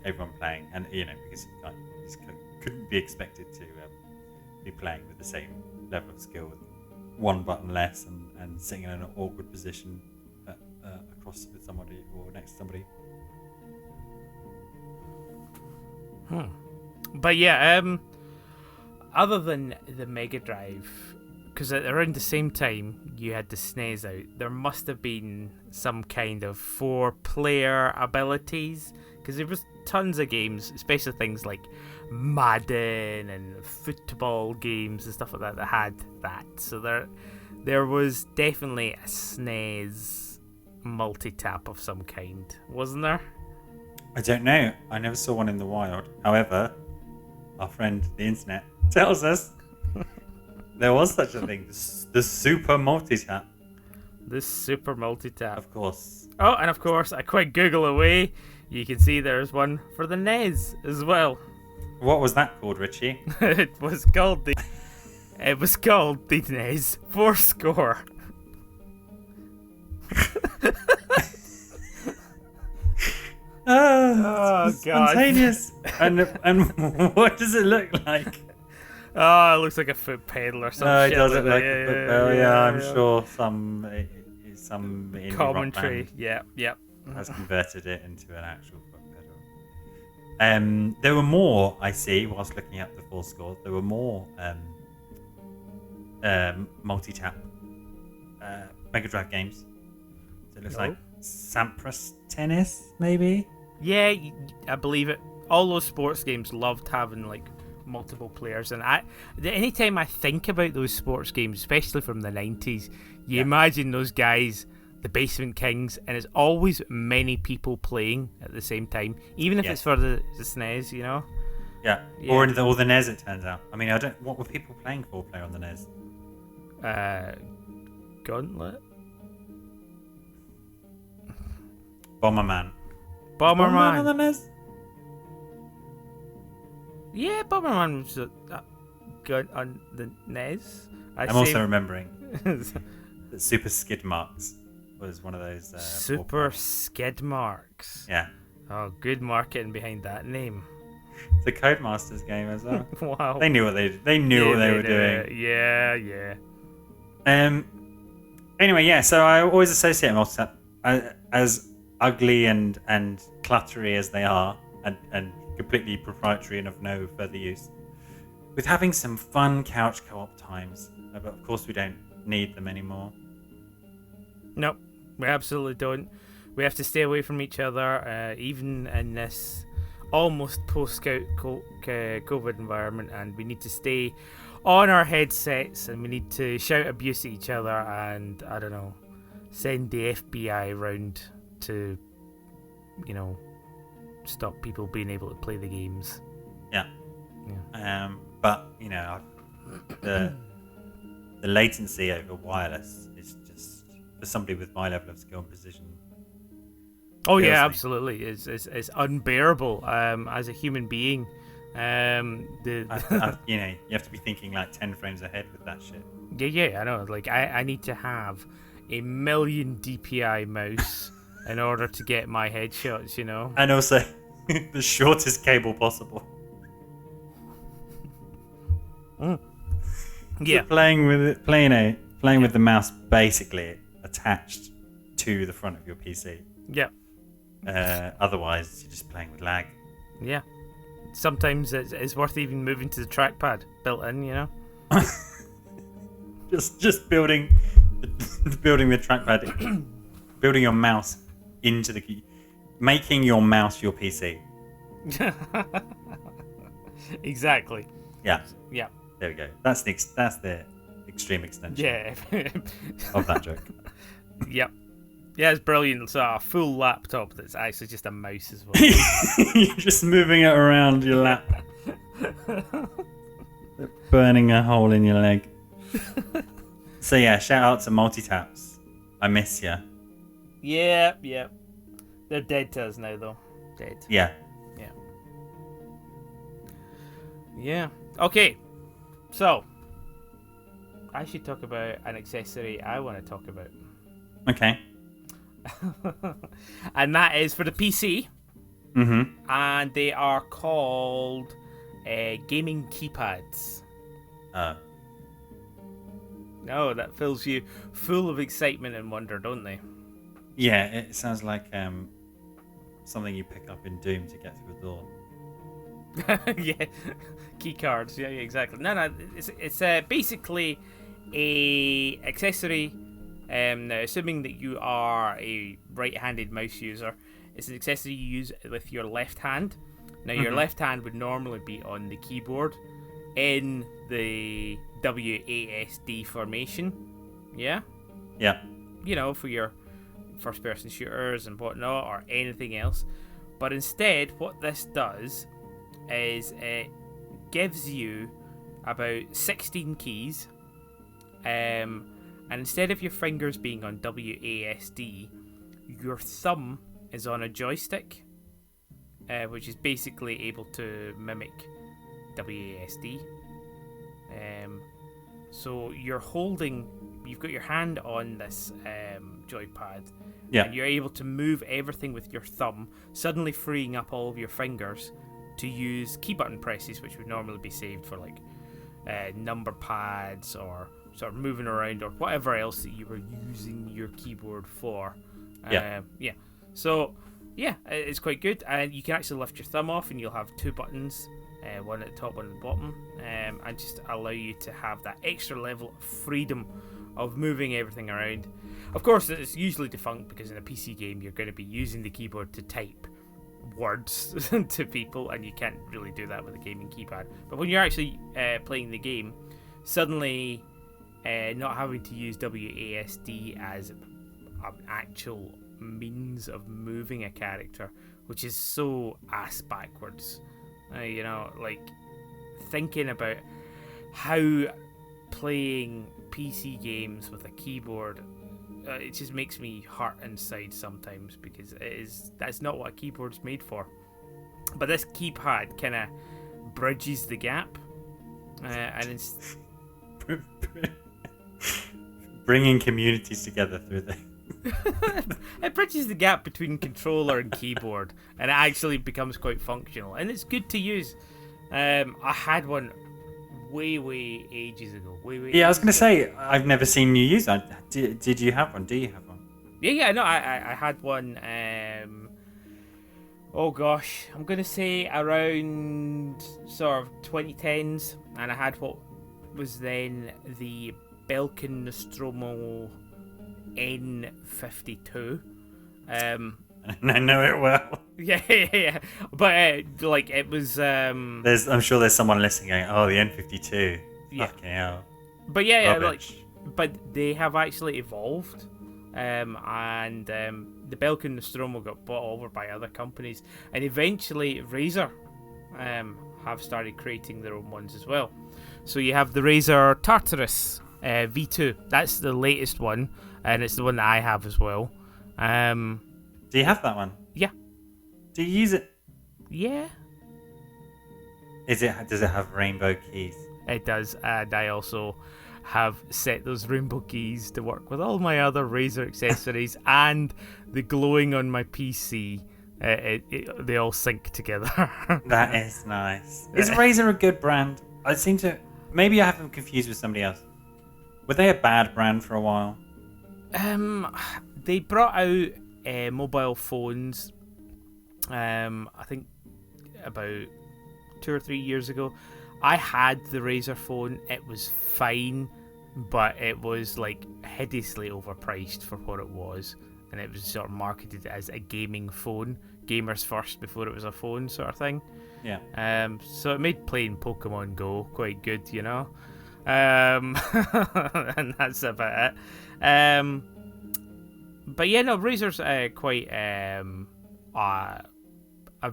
everyone playing, and because you just couldn't be expected to be playing with the same level of skill with one button less and sitting in an awkward position across with somebody or next to somebody. But yeah, other than the Mega Drive, because around the same time you had the SNES out, there must have been some kind of 4-player abilities, because there was tons of games, especially things like Madden and football games and stuff like that had that. So there was definitely a SNES multi-tap of some kind, wasn't there? I don't know. I never saw one in the wild. However, our friend the internet tells us there was such a thing. The Super Multi-Tap. The Super Multi-Tap. Of course. Oh, and of course, a quick Google away, you can see there's one for the NES as well. What was that called, Richie? It was called the NES 4-score. Oh, God. spontaneous. and what does it look like? Oh, it looks like a foot pedal or something. It does look like a football. Yeah, I'm yeah. sure some indie Commentary. rock band Yeah. has converted it into an actual foot pedal. There were more, I see, whilst looking at the 4-score, there were more multi-tap Mega Drive games. So it looks like Sampras Tennis, maybe? Yeah, I believe it. All those sports games loved having like multiple players, and anytime I think about those sports games, especially from the 90s, you imagine those guys the Basement Kings, and it's always many people playing at the same time, even if Yeah. it's for the SNES, you know. Yeah. Yeah. Or the NES, it turns out. I mean, what were people playing 4-player on the NES? Gauntlet, Bomberman. Bomberman. on the NES? Yeah, Bomberman was good on the NES. I'm also remembering that Super Skid Marks was one of those. Super Skid Marks. Yeah. Oh, good marketing behind that name. It's a Codemasters game as well. Wow. They knew what they knew what they were doing. Yeah. Anyway, yeah. So I always associate multi-tap as ugly and cluttery as they are, and completely proprietary and of no further use, with having some fun couch co-op times. But of course, we don't need them anymore. Nope, we absolutely don't. We have to stay away from each other, even in this almost post-COVID environment, and we need to stay on our headsets, and we need to shout abuse at each other, and I don't know, send the FBI round to, stop people being able to play the games. Yeah. But the latency over wireless is just, for somebody with my level of skill and precision. Oh yeah, Seriously. absolutely. It's unbearable as a human being. You have to be thinking like 10 frames ahead with that shit. Yeah, I know. Like I need to have a 1,000,000 DPI mouse in order to get my headshots. And also the shortest cable possible. Yeah. So playing with the mouse basically attached to the front of your PC. Yeah. Otherwise, you're just playing with lag. Yeah. Sometimes it's worth even moving to the trackpad built in. just building the trackpad, building your mouse into the key, making your mouse your PC. Exactly. Yeah. Yeah. There we go. That's the extreme extension. Yeah. Of that joke. Yep. Yeah, it's brilliant. So a full laptop that's actually just a mouse as well. You're just moving it around your lap, burning a hole in your leg. So yeah, shout out to multi-taps. I miss ya. Yeah. They're dead to us now, though. Dead. Yeah. Yeah. Okay. So, I should talk about an accessory I want to talk about. Okay. And that is for the PC. Mm-hmm. And they are called gaming keypads. No, that fills you full of excitement and wonder, don't they? Yeah, it sounds like something you pick up in Doom to get through a door. Yeah, key cards. Yeah, exactly. No, it's basically a accessory. Now, assuming that you are a right-handed mouse user, it's an accessory you use with your left hand. Now, your left hand would normally be on the keyboard in the WASD formation. Yeah. Yeah. For your first-person shooters and whatnot, or anything else. But instead, what this does is it gives you about 16 keys, and instead of your fingers being on WASD, your thumb is on a joystick, which is basically able to mimic WASD. So you've got your hand on this joypad, and you're able to move everything with your thumb, suddenly freeing up all of your fingers to use key button presses, which would normally be saved for like number pads or sort of moving around or whatever else that you were using your keyboard for. So it's quite good, and you can actually lift your thumb off and you'll have two buttons, one at the top, one at the bottom, and just allow you to have that extra level of freedom of moving everything around. Of course, it's usually defunct because in a PC game you're going to be using the keyboard to type words to people, and you can't really do that with a gaming keypad. But when you're actually playing the game, suddenly not having to use WASD as an actual means of moving a character, which is so ass backwards. Like thinking about how playing PC games with a keyboard, it just makes me hurt inside sometimes, because that's not what a keyboard's made for. But this keypad kind of bridges the gap, and it's bringing communities together through the. It bridges the gap between controller and keyboard, and it actually becomes quite functional, and it's good to use. I had one way ages ago. Yeah, I was going to say, I've never seen you use one. Did you have one? Do you have one? Yeah, no, I had one. Oh gosh, I'm going to say around sort of 2010s, and I had what was then the Belkin Nostromo N52. I know it well. Yeah. But like it was. I'm sure there's someone listening going, "Oh, the N52." Yeah. Fucking hell. But yeah, Rubbish. but they have actually evolved, and the Belkin Nostromo got bought over by other companies, and eventually Razer have started creating their own ones as well. So you have the Razer Tartarus V2. That's the latest one, and it's the one that I have as well. Do you have that one? Yeah. Do you use it? Yeah. Does it have rainbow keys? It does, and I also have set those rainbow keys to work with all my other Razer accessories, and the glowing on my PC. They all sync together. That is nice. Is Razer a good brand? Maybe I have them confused with somebody else. Were they a bad brand for a while? They brought out mobile phones. I think about 2 or 3 years ago. I had the Razer phone. It was fine, but it was like hideously overpriced for what it was, and it was sort of marketed as a gaming phone, gamers first before it was a phone sort of thing. Yeah. So it made playing Pokemon Go quite good, and that's about it. But yeah, no, Razer's quite a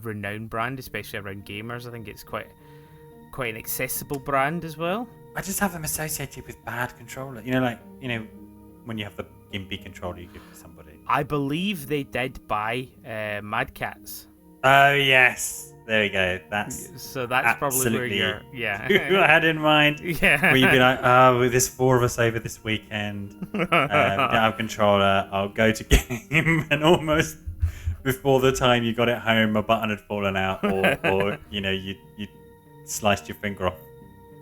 renowned brand, especially around gamers. I think it's quite an accessible brand as well. I just have them associated with bad controller. When you have the gimpy controller you give to somebody. I believe they did buy Mad Catz. Oh yes, there we go. That's probably where you're. Yeah. Who I had in mind. Yeah. Where you'd be like, oh, there's 4 of us over this weekend. We don't have a controller. I'll go to game, and almost before the time you got it home, a button had fallen out, or you sliced your finger off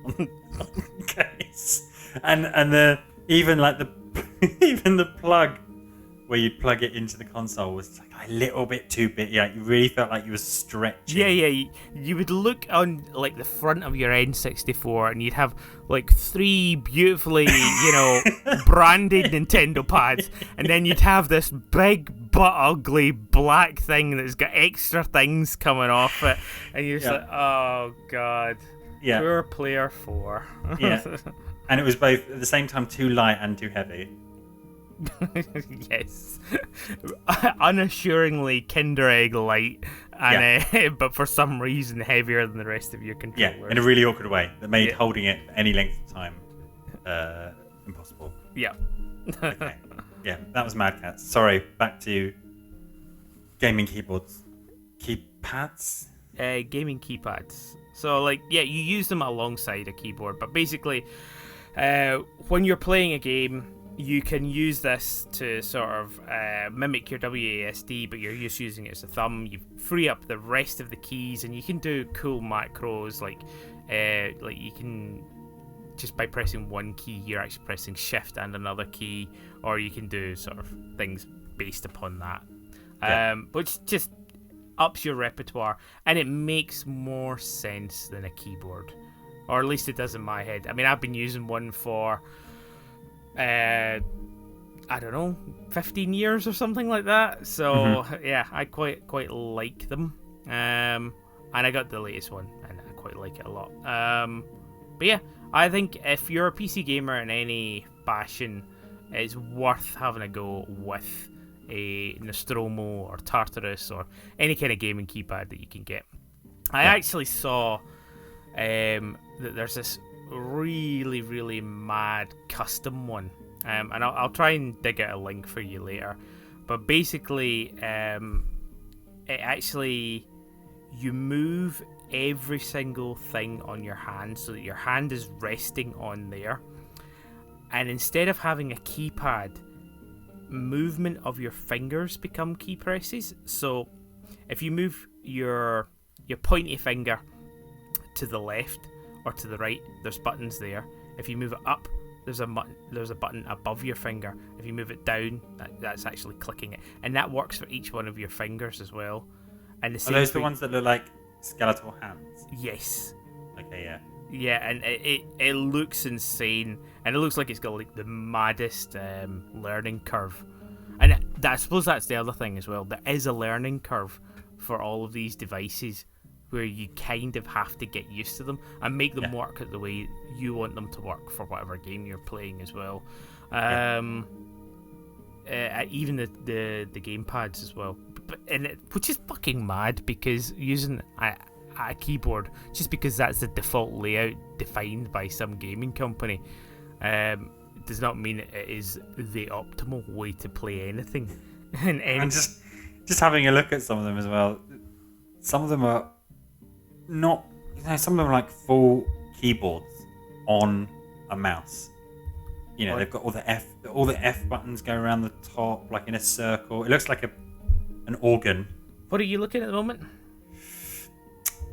on the case, and even the plug where you'd plug it into the console was like a little bit too big. Yeah, you really felt like you were stretching. Yeah. You would look on like the front of your N64, and you'd have like 3 beautifully, branded Nintendo pads, and then you'd have this big butt ugly black thing that's got extra things coming off it, and you're just like, oh god. Yeah. Poor player 4. Yeah. And it was both at the same time too light and too heavy. Yes. Unassuringly Kinder Egg light, and but for some reason heavier than the rest of your controllers. Yeah, in a really awkward way that made holding it for any length of time impossible. Yeah. Okay. Yeah, that was Mad Catz. Sorry, back to gaming keyboards. Keypads? Gaming keypads. So, you use them alongside a keyboard, but basically, when you're playing a game, you can use this to sort of mimic your WASD, but you're just using it as a thumb. You free up the rest of the keys, and you can do cool macros, like you can, just by pressing one key, you're actually pressing shift and another key, or you can do sort of things based upon that, which just ups your repertoire, and it makes more sense than a keyboard, or at least it does in my head. I mean, I've been using one for I don't know, 15 years or something like that. So yeah, I quite like them. And I got the latest one, and I quite like it a lot. But yeah, I think if you're a PC gamer in any fashion, it's worth having a go with a Nostromo or Tartarus or any kind of gaming keypad that you can get. I actually saw that there's this really, really mad custom one, and I'll try and dig out a link for you later. But basically, it actually, you move every single thing on your hand so that your hand is resting on there, and instead of having a keypad, movement of your fingers become key presses. So if you move your pointy finger to the left or to the right, there's buttons there. If you move it up, there's a button above your finger. If you move it down, that's actually clicking it, and that works for each one of your fingers as well. And Are those the ones that look like skeletal hands? Yes. Okay, yeah. Yeah, and it looks insane, and it looks like it's got like the maddest learning curve. And I suppose that's the other thing as well. There is a learning curve for all of these devices, where you kind of have to get used to them and make them work the way you want them to work for whatever game you're playing as well. Even the game pads as well, which is fucking mad, because using a keyboard, just because that's the default layout defined by some gaming company, does not mean it is the optimal way to play anything. And just having a look at some of them as well. Some of them are not, some of them are like full keyboards on a mouse. They've got all the F buttons go around the top, like in a circle. It looks like an organ. What are you looking at the moment?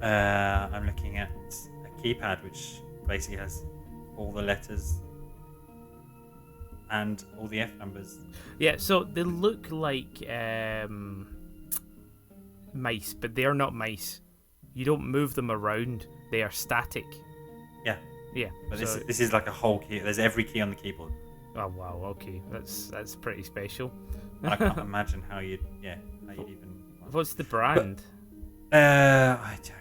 I'm looking at a keypad which basically has all the letters and all the F numbers. Yeah, so they look like mice, but they're not mice. You don't move them around; they are static. Yeah. But this is like a whole key. There's every key on the keyboard. Oh wow, okay, that's pretty special. I can't imagine how you'd even. What's the brand? I don't know.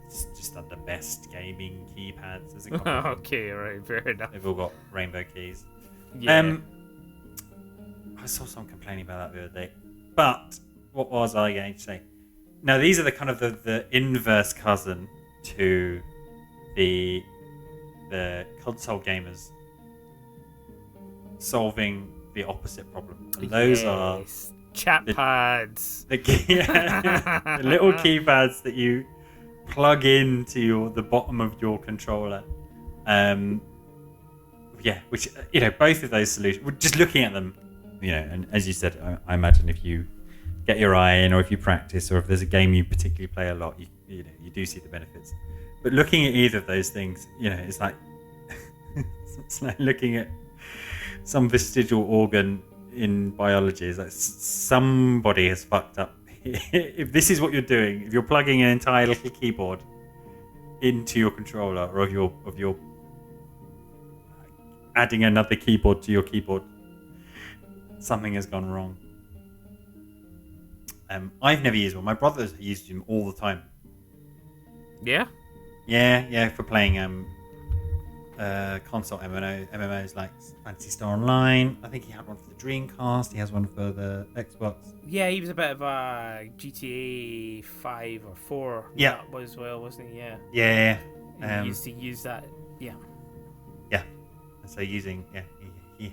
It's just like the best gaming keypads. There's a couple. Okay, right, fair enough. They've all got rainbow keys. Yeah. I saw someone complaining about that the other day. But what was I going to say? Now these are the kind of the inverse cousin to the console gamers solving the opposite problem. And those are chat pads. The little keypads that you plug into the bottom of your controller. Which both of those solutions. Just looking at them, and as you said, I imagine if you get your eye in, or if you practice, or if there's a game you particularly play a lot, you do see the benefits. But looking at either of those things, it's like it's like looking at some vestigial organ in biology. It's like somebody has fucked up. If this is what you're doing, if you're plugging an entire little keyboard into your controller, or of your adding another keyboard to your keyboard, something has gone wrong. I've never used one. My brothers used them all the time. Yeah? Yeah, for playing console MMOs like Fantasy Star Online. I think he had one for the Dreamcast. He has one for the Xbox. Yeah, he was a bit of a GTA 5 or 4 as well, wasn't he? Yeah. He used to use that. Yeah. And so he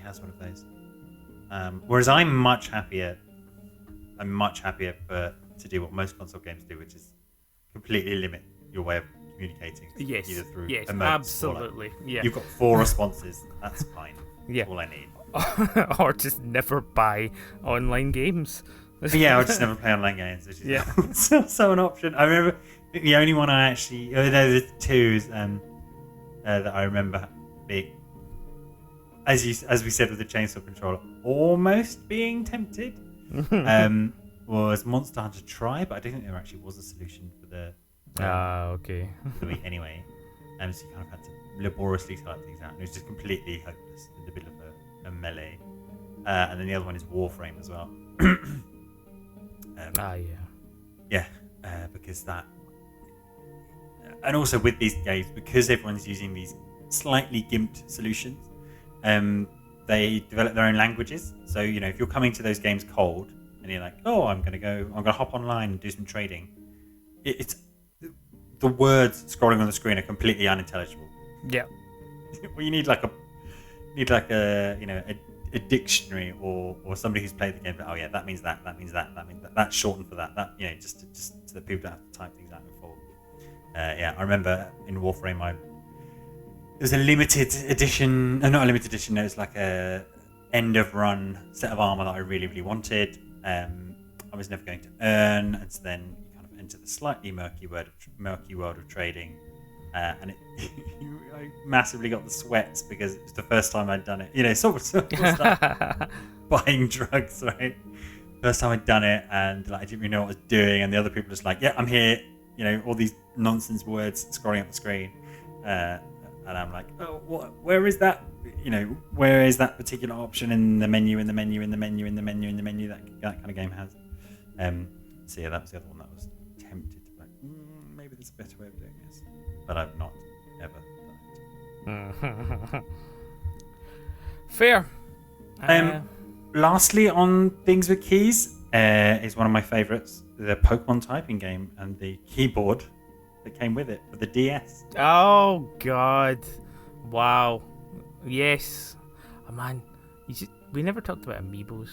has one of those. Whereas I'm much happier to do what most console games do, which is completely limit your way of communicating. Yes. Either through emotes, absolutely. You've got 4 responses. That's fine. Yeah. All I need. Or just never buy online games. Or just never play online games, which is also an option. I remember the only one I actually, the two that I remember being, as we said with the chainsaw controller, almost being tempted, was Monster Hunter Try, but I don't think there actually was a solution for the. Okay. For the Wii anyway, so you kind of had to laboriously type things out, and it was just completely hopeless in the middle of a melee. And then the other one is Warframe as well. Because that, and also with these games, because everyone's using these slightly gimped solutions, they develop their own languages. So if you're coming to those games cold and you're like, oh, I'm gonna hop online and do some trading, it's the words scrolling on the screen are completely unintelligible. Yeah. Well, you need like a a dictionary or somebody who's played the game. But, oh yeah, that means that means that means that. That's shortened for that. That just so that people don't have to type things out before. I remember in Warframe, there was a limited edition, not a limited edition. It was like a end of run set of armor that I really really wanted. I was never going to earn, and so then you kind of enter the slightly murky world of trading. And I massively got the sweats because it was the first time I'd done it. Sort of stuff. Buying drugs, right? First time I'd done it, and I didn't really know what I was doing. And the other people were just like, "Yeah, I'm here." All these nonsense words scrolling up the screen, and I'm like, "Oh, where is that? Where is that particular option in the menu? In the menu? In the menu? In the menu? In the menu? That kind of game has." So yeah, that was the other one that I was tempted to like. Maybe there's a better way of doing this. But I've not ever done it. Fair. Lastly, on things with keys, is one of my favourites, the Pokemon typing game and the keyboard that came with it for the DS. Oh God! Wow. Yes. Oh man, we never talked about amiibos.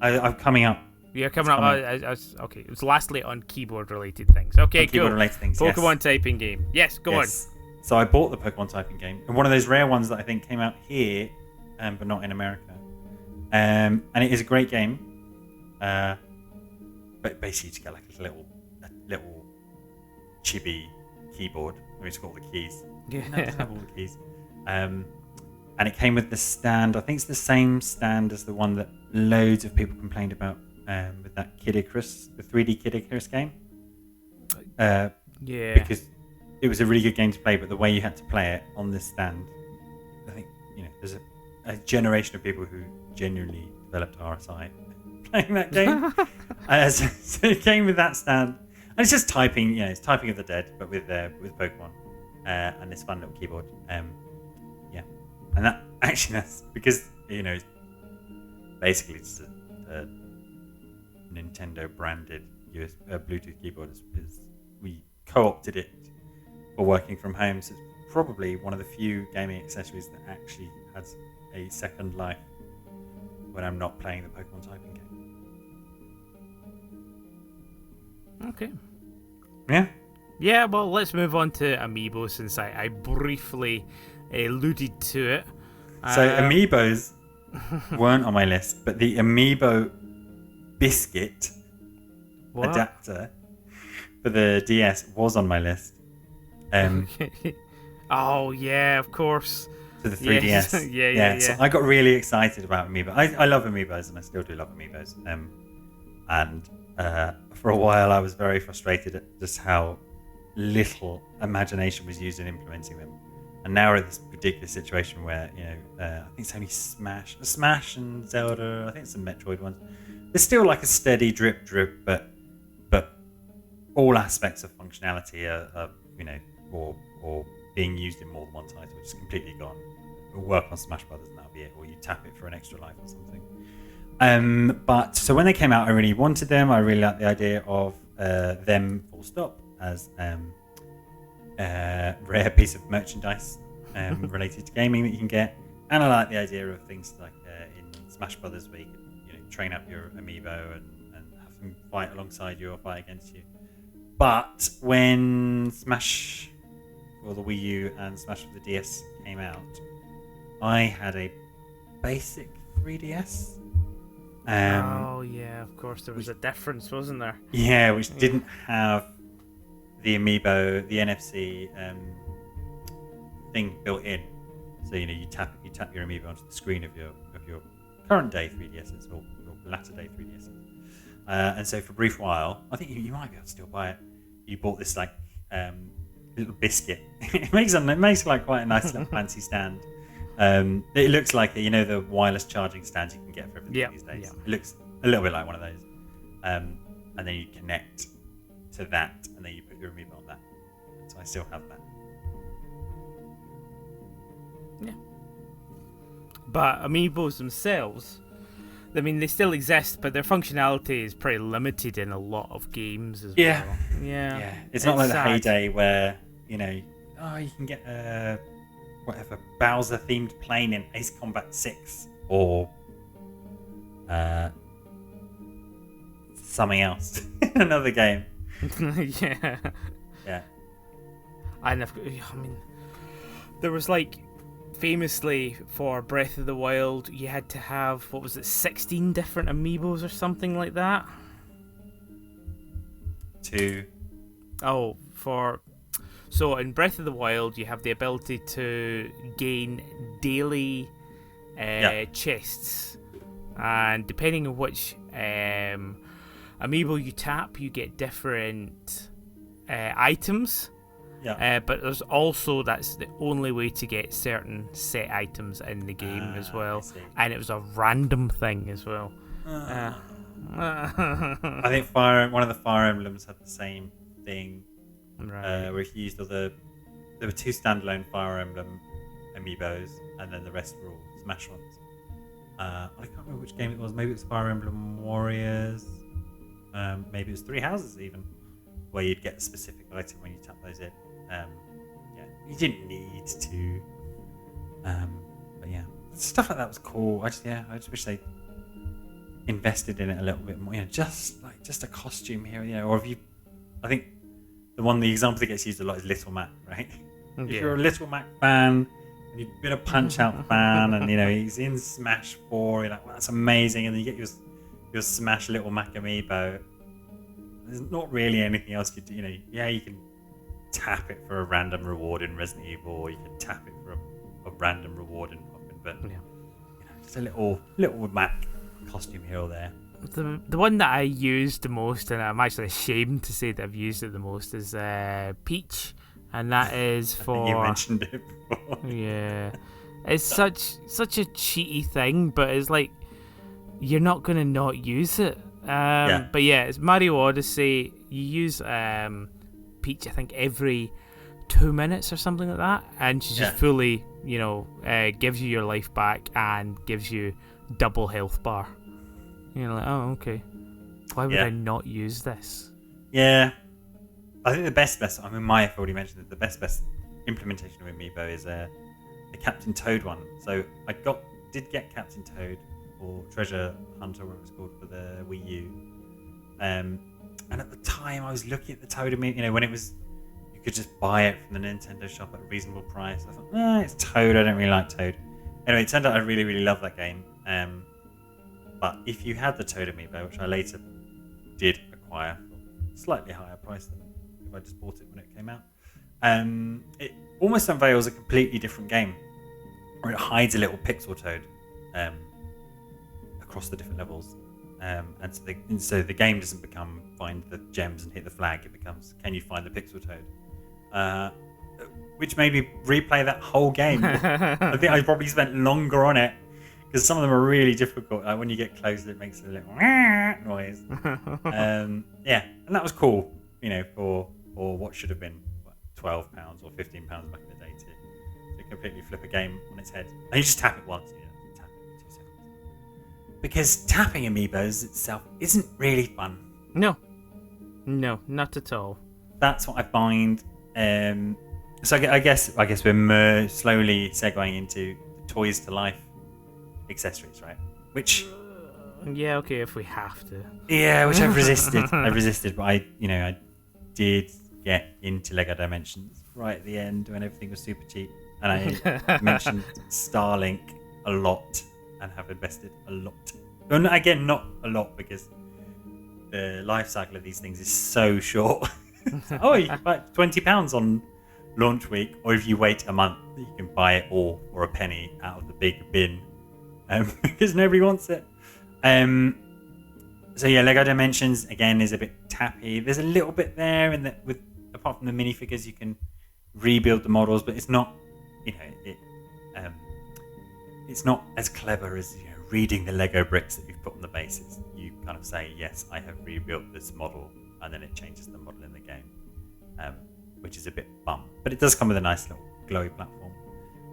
I'm coming up. Yeah, coming up. Okay, it was lastly on keyboard-related things. Okay, cool. Keyboard-related things. Pokemon typing game. Yes, go on. So I bought the Pokemon typing game, and one of those rare ones that I think came out here, but not in America. And it is a great game. But basically, you just get like a little chibi keyboard. It's got all the keys. Yeah, it doesn't have all the keys. And it came with the stand. I think it's the same stand as the one that loads of people complained about. With that Kid Icarus, the 3D Kid Icarus game. Yeah. Because it was a really good game to play, but the way you had to play it on this stand, I think, there's a generation of people who genuinely developed RSI playing that game. So it came with that stand. And it's just typing, it's typing of the dead, but with Pokemon. And this fun little keyboard. Yeah. And that's because, it's basically just a Nintendo branded Bluetooth keyboard is we co-opted it for working from home, so it's probably one of the few gaming accessories that actually has a second life when I'm not playing the Pokemon typing game. Okay. Yeah, well, let's move on to amiibo since I briefly alluded to it. So amiibos weren't on my list, but the amiibo biscuit adapter for the DS was on my list. Oh yeah, of course. To the 3DS. Yes. yeah. So I got really excited about amiibo. I love amiibos, and I still do love amiibos. And for a while, I was very frustrated at just how little imagination was used in implementing them. And now we're in this ridiculous situation where I think it's only Smash and Zelda. I think some Metroid ones. There's still like a steady drip, but all aspects of functionality are or being used in more than one title, which is completely gone. We'll work on Smash Brothers and that'll be it, or you tap it for an extra life or something. But so when they came out, I really wanted them. I really liked the idea of them full stop as rare piece of merchandise related to gaming that you can get, and I like the idea of things like in Smash Brothers where you can train up your amiibo and have them fight alongside you or fight against you. But when Smash for the Wii U and Smash for the DS came out, I had a basic 3DS. Oh yeah, of course there was a difference, wasn't there? Yeah, which didn't have the amiibo, the NFC thing built in. So you tap your amiibo onto the screen of your current day 3DSs or your latter day 3DSs. And so for a brief while, I think you might be able to still buy it. You bought this like little biscuit. it makes like quite a nice little fancy stand. It looks like the wireless charging stands you can get for everything these days. Yeah. It looks a little bit like one of those. And then you connect to that, and then you put your amiibo on that. So I still have that. Yeah. But amiibos themselves, I mean, they still exist, but their functionality is pretty limited in a lot of games as well. Yeah. It's not like the sad. heyday where, you can get a whatever Bowser themed plane in Ace Combat 6 or something else in another game. Yeah. And I mean, there was famously for Breath of the Wild, you had to have 16 different amiibos or something like that. So in Breath of the Wild, you have the ability to gain daily chests, and depending on which amiibo you tap, you get different items. But there's also, that's the only way to get certain set items in the game as well, and it was a random thing as well. I think one of the Fire Emblems had the same thing, right? Where if you used there were 2 standalone Fire Emblem amiibos, and then the rest were all Smash ones. I can't remember which game it was. Maybe it was Fire Emblem Warriors. Maybe it was Three Houses even, where you'd get a specific item when you tap those in. You didn't need to. But yeah, stuff like that was cool. I just wish they invested in it a little bit more. Just a costume here, or I think the example that gets used a lot is Little Mac, right? If you're a Little Mac fan and you've been a Punch Out fan, and you see in Smash 4, you're like, well, that's amazing, and then you get your Smash Little Mac amiibo. There's not really anything else you do. You can tap it for a random reward in Resident Evil, or you can tap it for a random reward in Pokken, but just a little Mac costume here or there. The one that I used the most, and I'm actually ashamed to say that I've used it the most, is Peach, and that is for. You mentioned it before. Yeah, it's such a cheaty thing, but it's like you're not gonna not use it. But yeah, it's Mario Odyssey. You use Peach, I think, every 2 minutes or something like that, and she just fully, gives you your life back and gives you double health bar. You're like, oh, okay. Why would I not use this? Yeah, I think the best. I mean, Maya already mentioned that the best implementation of Amiibo is the Captain Toad one. So I did get Captain Toad, or Treasure Hunter, what it was called, for the Wii U. And at the time, I was looking at the Toad Amiibo. When it was, you could just buy it from the Nintendo shop at a reasonable price. I thought, it's Toad. I don't really like Toad. Anyway, it turned out I really, really love that game. But if you had the Toad Amiibo, which I later did acquire for a slightly higher price than if I just bought it when it came out, it almost unveils a completely different game, where it hides a little pixel Toad across the different levels. And so the game doesn't become find the gems and hit the flag. It becomes, can you find the pixel Toad? Which made me replay that whole game. I think I probably spent longer on it, because some of them are really difficult. Like when you get closer, it makes a little noise. And that was cool, for what should have been £12 or £15 back in the day to completely flip a game on its head. And you just tap it once, tap it for 2 seconds. Because tapping amiibos itself isn't really fun. No, not at all. That's what I find. So I guess we're slowly segueing into toys to life accessories, right? Which okay, if we have to. Yeah, which I've resisted. But I did get into Lego Dimensions right at the end when everything was super cheap, and I mentioned Starlink a lot and have invested a lot. And again, not a lot, because the life cycle of these things is so short. You can buy it £20 on launch week, or if you wait a month, you can buy it all for a penny out of the big bin, because nobody wants it. Lego Dimensions again is a bit tappy. There's a little bit there, in that apart from the minifigures, you can rebuild the models, but it's not, it's not as clever as reading the Lego bricks that you've put on the bases. You kind of say, yes, I have rebuilt this model, and then it changes the model in the game, which is a bit but it does come with a nice little glowy platform.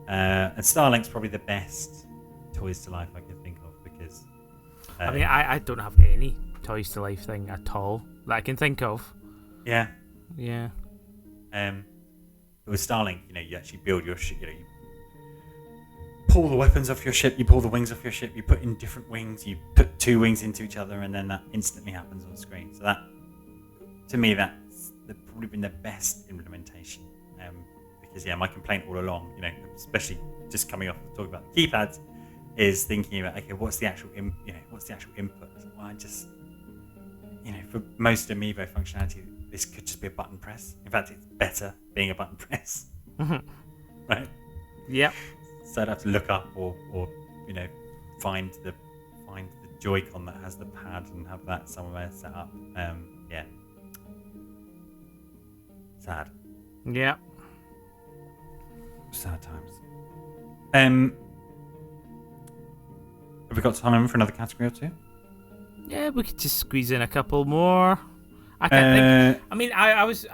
And Starlink's probably the best toys to life I can think of because. I mean, I don't have any toys to life thing at all that I can think of. Yeah. Yeah. But with Starlink, you actually build your ship. You pull the weapons off your ship, you pull the wings off your ship, you put in different wings, you put two wings into each other, and then that instantly happens on screen. So that, to me, that's probably been the best implementation. Because my complaint all along, especially just coming off talking about the keypads, is thinking about what's the actual input? Well, I just, for most Amiibo functionality, this could just be a button press. In fact, it's better being a button press, right? Yep. So I'd have to look up or find the Joy-Con that has the pad and have that somewhere set up. Yeah. Sad. Yeah. Sad times. Have we got time for another category or two? Yeah, we could just squeeze in a couple more. I can't think. I mean, I was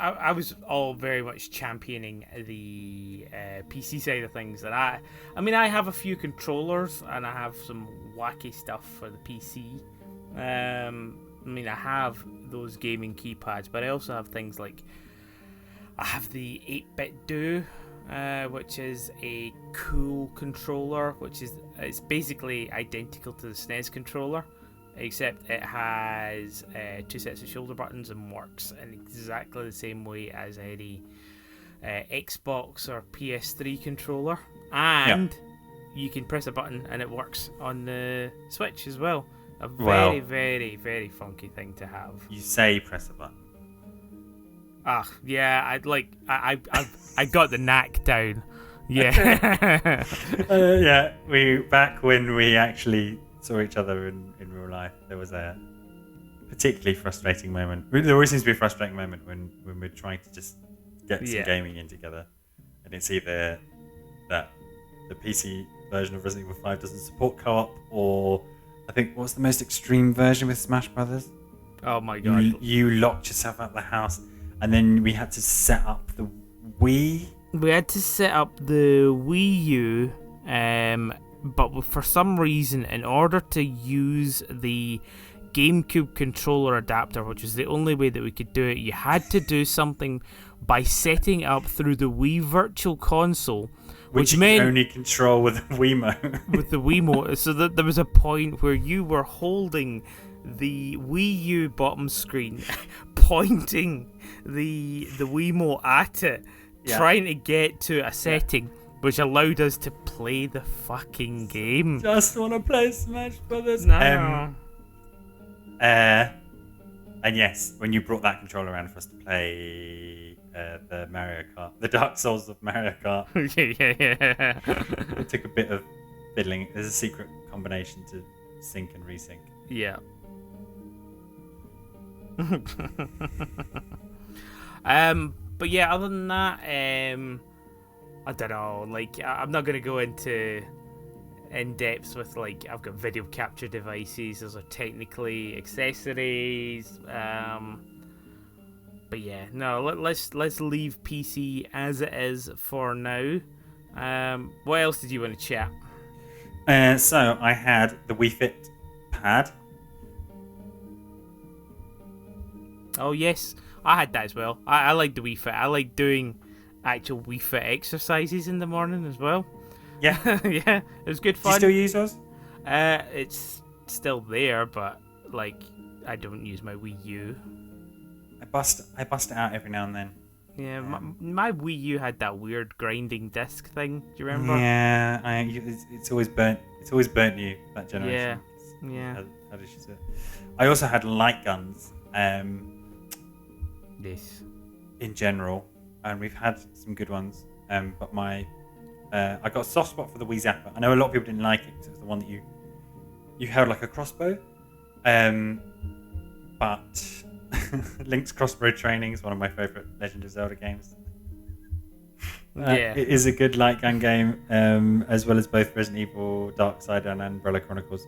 all very much championing the PC side of things. That I mean, I have a few controllers and I have some wacky stuff for the PC. I mean, I have those gaming keypads, but I also have things like I have the 8-bit Do, which is a cool controller, it's basically identical to the SNES controller, except it has two sets of shoulder buttons and works in exactly the same way as any Xbox or PS3 controller. And you can press a button and it works on the Switch as well. A very, very, very funky thing to have. You say press a button. Yeah, I got the knack down. Yeah. Yeah, back when we actually saw each other in real life, there was a particularly frustrating moment. There always seems to be a frustrating moment when we're trying to just get some gaming in together, and it's either that the PC version of Resident Evil 5 doesn't support co-op, or I think what's the most extreme version with Smash Brothers? Oh my god! You locked yourself out of the house, and then we had to set up the Wii. We had to set up the Wii U, but for some reason, in order to use the GameCube controller adapter, which was the only way that we could do it, you had to do something by setting it up through the Wii Virtual Console, which you meant can only control with the Wiimote. With the Wiimote, so that there was a point where you were holding the Wii U bottom screen, pointing the Wiimote at it, trying to get to a setting which allowed us to play the fucking game. Just want to play Smash Brothers. No. And yes, when you brought that controller around for us to play the Mario Kart, the Dark Souls of Mario Kart, yeah. It took a bit of fiddling. There's a secret combination to sync and resync. Yeah. But yeah, other than that, I don't know. Like, I'm not gonna go into in depth with I've got video capture devices. Those are technically accessories. But yeah, no. Let's leave PC as it is for now. What else did you want to chat? So I had the Wii Fit pad. Oh yes, I had that as well. I like the Wii Fit. I like doing actual Wii Fit exercises in the morning as well. Yeah. Yeah, it was good fun. Do you still use those? It's still there, but I don't use my Wii U. I bust it out every now and then. Yeah, my Wii U had that weird grinding disc thing. Do you remember? Yeah, it's always burnt. It's always burnt you, that generation. Yeah. How did she say it? I also had light guns. This. In general, and we've had some good ones. But I got a soft spot for the Wii Zapper. I know a lot of people didn't like it because it was the one that you held like a crossbow. But Link's Crossbow Training is one of my favourite Legend of Zelda games. It is a good light gun game, as well as both Resident Evil, Darkside, and Umbrella Chronicles.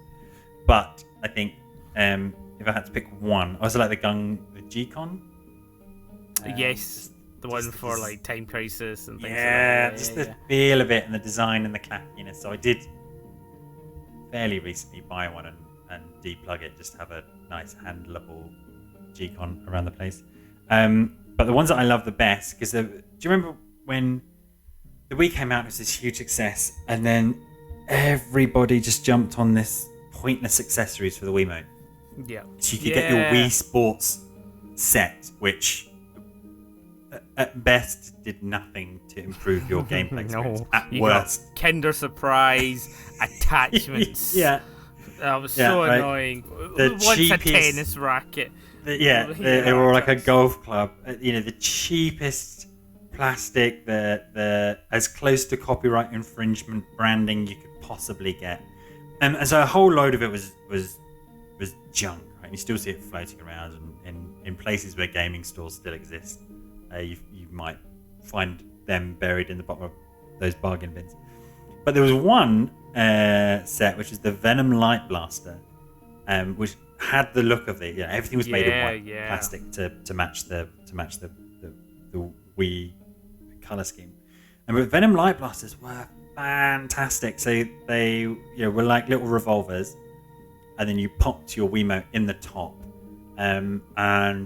But I think if I had to pick one, I also like the G-Con. Yes, the one for Time Crisis and things like that. Yeah, just the feel of it and the design and the clackiness. So I did fairly recently buy one and deplug it, just to have a nice handleable G-Con around the place. But the ones that I love the best, because do you remember when the Wii came out, it was this huge success, and then everybody just jumped on this pointless accessories for the Wiimote. Yeah. So you could get your Wii Sports set, which at best did nothing to improve your gameplay experience. At worst, got Kinder Surprise attachments. Yeah. That was so annoying. Once a tennis racket. They were like a golf club. The cheapest plastic, the as close to copyright infringement branding you could possibly get, and so a whole load of it was junk. Right? And you still see it floating around, and in places where gaming stores still exist, you might find them buried in the bottom of those bargain bins. But there was one set, which is the Venom Light Blaster, which had the look of it. Everything was made of white plastic to match the Wii color scheme. And but Venom Light Blasters were fantastic. So they were like little revolvers, and then you popped your Wiimote in the top. And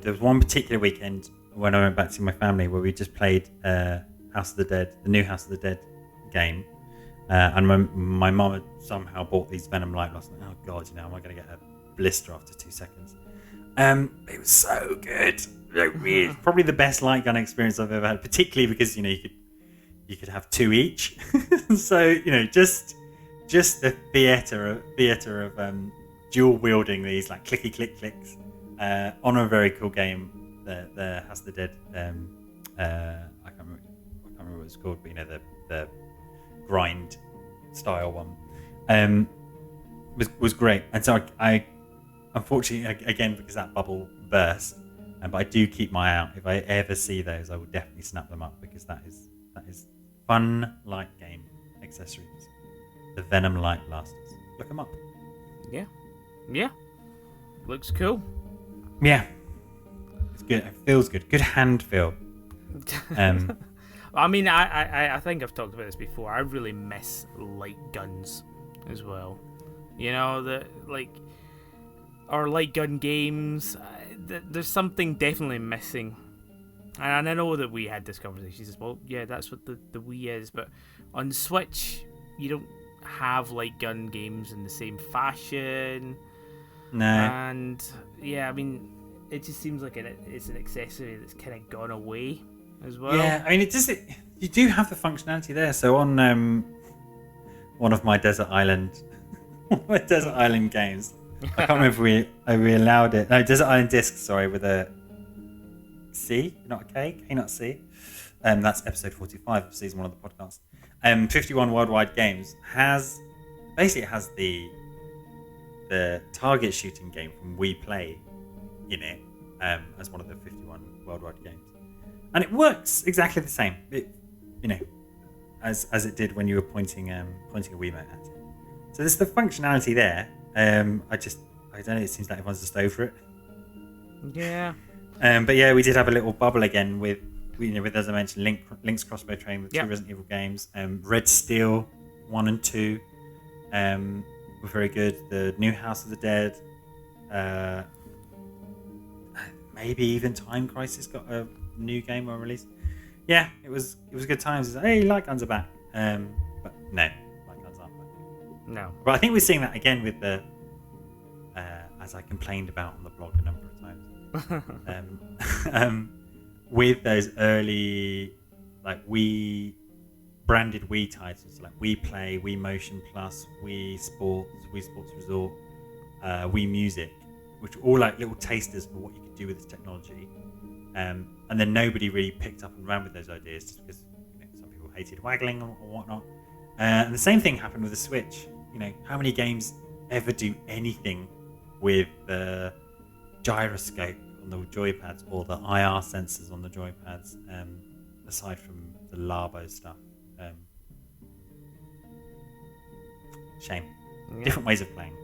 there was one particular weekend when I went back to see my family where we just played House of the Dead, the new House of the Dead game. And my mum had somehow bought these Venom Light Blasters. Oh God, am I going to get a blister after 2 seconds? It was so good. It's probably the best light gun experience I've ever had, particularly because you could have two each. So just the theater of dual wielding these like clicky click clicks on a very cool game. The House of the Dead. I can't remember what it's called, but the grind style one was great. And so I unfortunately, again, because that bubble burst, but I do keep my eye out. If I ever see those, I will definitely snap them up, because that is fun light game accessories. The Venom Light Blasters. Look them up. Yeah, looks cool. Yeah, it's good. It feels good. Good hand feel. I mean, I think I've talked about this before. I really miss light guns as well. Or light gun games. There's something definitely missing. And I know that we had this conversation. She says, well, yeah, that's what the Wii is. But on Switch, you don't have light gun games in the same fashion. No. And, yeah, I mean, it just seems like it's an accessory that's kind of gone away as well. Yeah, I mean, you do have the functionality there. So on one of my Desert Island games, I can't remember if we allowed it. No, Desert Island Discs, sorry, with a C, not a K, K not C. That's episode 45 of season 1 of the podcast. 51 Worldwide Games has the target shooting game from Wii Play in it as one of the 51 Worldwide Games, and it works exactly the same. As it did when you were pointing a Wiimote at it. So there's the functionality there. I don't know. It seems like everyone's just over it. Yeah. But yeah, we did have a little bubble again with as I mentioned, Link's Crossbow Train, the two Resident Evil games, Red Steel 1 and 2, were very good. The new House of the Dead, maybe even Time Crisis got a new game or release. Yeah, it was good times. Hey, light guns are back. But no, light guns aren't back. No. But I think we're seeing that again with the, as I complained about on the blog a number of times, with those early, like Wii branded Wii titles, like Wii Play, Wii Motion Plus, Wii Sports Resort, Wii Music, which were all like little tasters for what you could do with this technology. And then nobody really picked up and ran with those ideas, just because some people hated waggling or whatnot. And the same thing happened with the Switch. How many games ever do anything with the gyroscope on the joypads or the IR sensors on the joypads, aside from the Labo stuff? Shame. Yeah. Different ways of playing.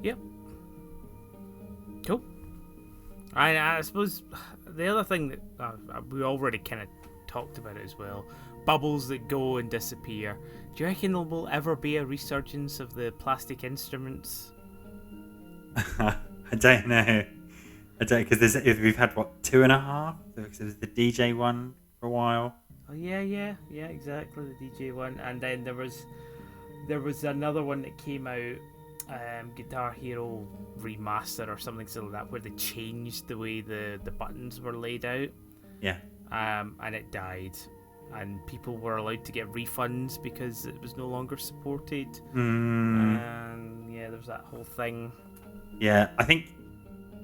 Yep. Cool. I suppose the other thing that we already kind of talked about it as well bubbles that go and disappear. Do you reckon there will ever be a resurgence of the plastic instruments? I don't know. I don't, because we've had what, 2.5? There was the DJ one for a while. Oh yeah, exactly, the DJ one, and then there was another one that came out, Guitar Hero Remastered or something like that, where they changed the way the buttons were laid out. Yeah. And it died, and people were allowed to get refunds because it was no longer supported. And yeah, there's that whole thing. Yeah, I think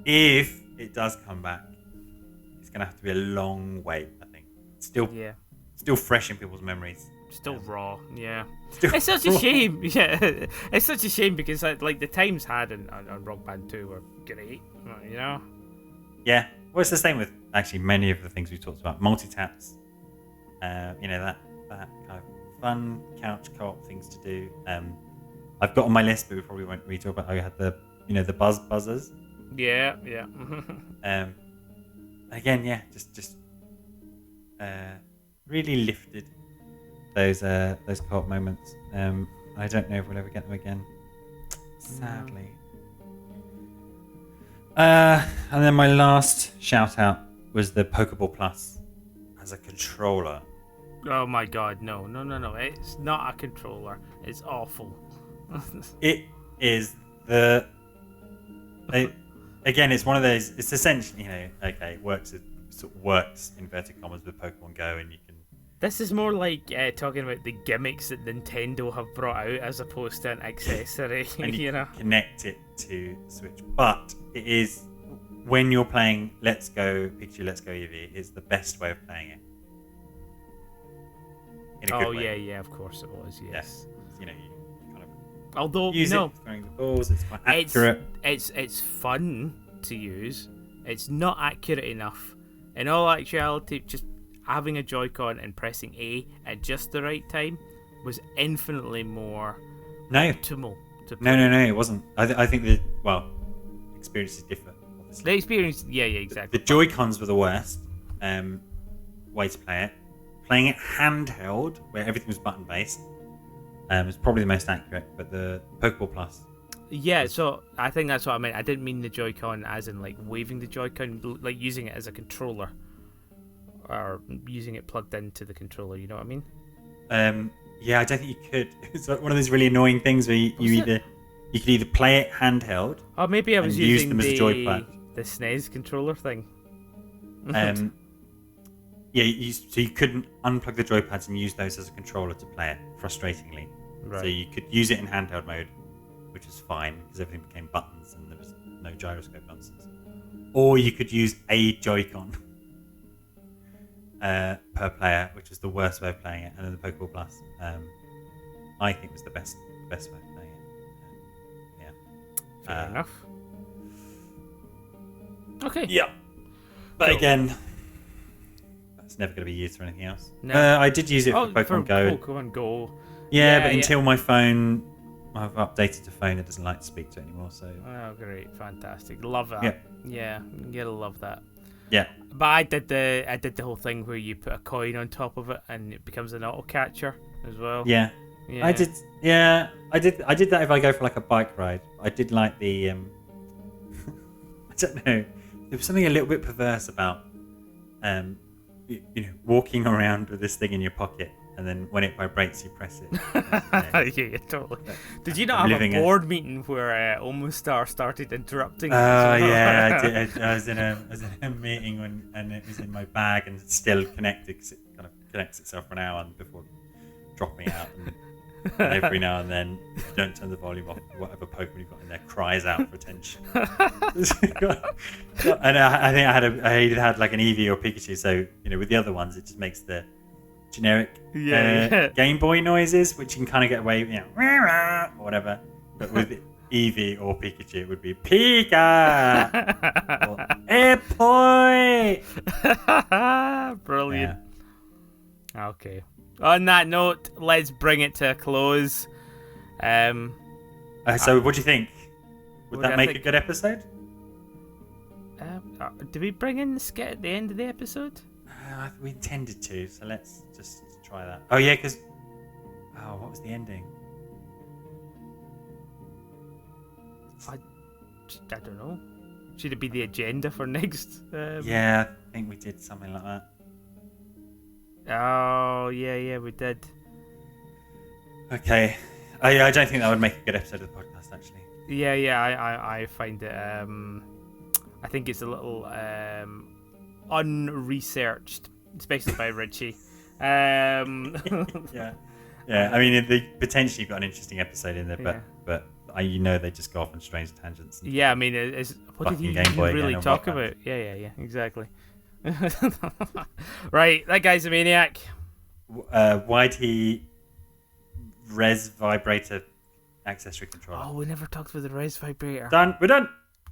if it does come back, it's gonna have to be a long wait. I think still fresh in people's memories. Still raw, yeah. It's such a shame, yeah. It's such a shame because like the times had on Rock Band 2 were great, you know. Yeah, well, it's the same with actually many of the things we talked about. Multi-taps, that kind of fun couch co-op things to do. I've got on my list, but we probably won't read about. I had the buzzers. Yeah. Again, yeah, just really lifted those co-op moments. I don't know if we'll ever get them again, sadly. And then my last shout out was the Pokeball Plus as a controller. Oh my god, no. It's not a controller. It's awful. It is again, it's one of those, it's essentially, it works inverted commas with Pokemon Go, and you can. This is more like talking about the gimmicks that Nintendo have brought out as opposed to an accessory. And you connect it to Switch, but it is, when you're playing Let's Go Pikachu, Let's Go Eevee, it's the best way of playing it. In a good way. Yeah, of course it was. Yes. You kind of. Although use it throwing the balls, it's quite accurate. It's fun to use. It's not accurate enough. In all actuality, just having a Joy-Con and pressing A at just the right time was infinitely more optimal to play. No, it wasn't. I think experiences differ, obviously. The experience, yeah, exactly. The Joy-Cons were the worst way to play it. Playing it handheld, where everything was button-based, is probably the most accurate, but the Pokeball Plus. Yeah, so I think that's what I meant. I didn't mean the Joy-Con as in like waving the Joy-Con, like using it as a controller. Or using it plugged into the controller, you know what I mean? Yeah, I don't think you could. It's one of those really annoying things where you could either play it handheld. Oh, maybe I was using them as a joypad. The SNES controller thing. So you couldn't unplug the joypads and use those as a controller to play it, frustratingly. Right. So you could use it in handheld mode, which was fine because everything became buttons and there was no gyroscope nonsense. Or you could use a Joy-Con per player, which was the worst way of playing it, and then the Pokeball Plus, I think was the best way of playing it. Fair enough. Okay. Yeah, but again, that's never going to be used for anything else. No. I did use it for Pokemon Go. Pokemon Go. Yeah, but until my phone, I've updated the phone, it doesn't like to speak to it anymore. So. Oh, great, fantastic, love that. Yeah, you gotta love that. Yeah. But I did the whole thing where you put a coin on top of it and it becomes an auto catcher as well. Yeah. I did. Yeah, I did that if I go for like a bike ride. I did like the. I don't know. There was something a little bit perverse about, walking around with this thing in your pocket, and then when it vibrates, you press it. Yeah, totally. Did you not have a board meeting where Omostar started interrupting? Yeah, I did. I was in a meeting and it was in my bag and it's still connected because it kind of connects itself for an hour before dropping out. And every now and then, if you don't turn the volume off, whatever Pokemon you've got in there cries out for attention. And I think I had like an Eevee or Pikachu, so with the other ones, it just makes the generic Game Boy noises, which you can kind of get away with, or whatever. But with Eevee or Pikachu, it would be Pika or Epoi. Brilliant. Yeah. Okay. On that note, let's bring it to a close. So what do you think? Would that make a good episode? Did we bring in the skit at the end of the episode? We intended to, so let's just try clarify that. Oh yeah, because what was the ending? I don't know. Should it be the agenda for next? Yeah, I think we did something like that. Oh yeah, we did. Okay. I don't think that would make a good episode of the podcast, actually. Yeah. I find it. I think it's a little unresearched, especially by Richie. Yeah. I mean, they potentially got an interesting episode in there, but they just go off on strange tangents. Yeah, I mean, what did he really talk about? Yeah, exactly. Right, that guy's a maniac. YT res vibrator accessory controller. Oh, we never talked about the res vibrator. Done. We're done.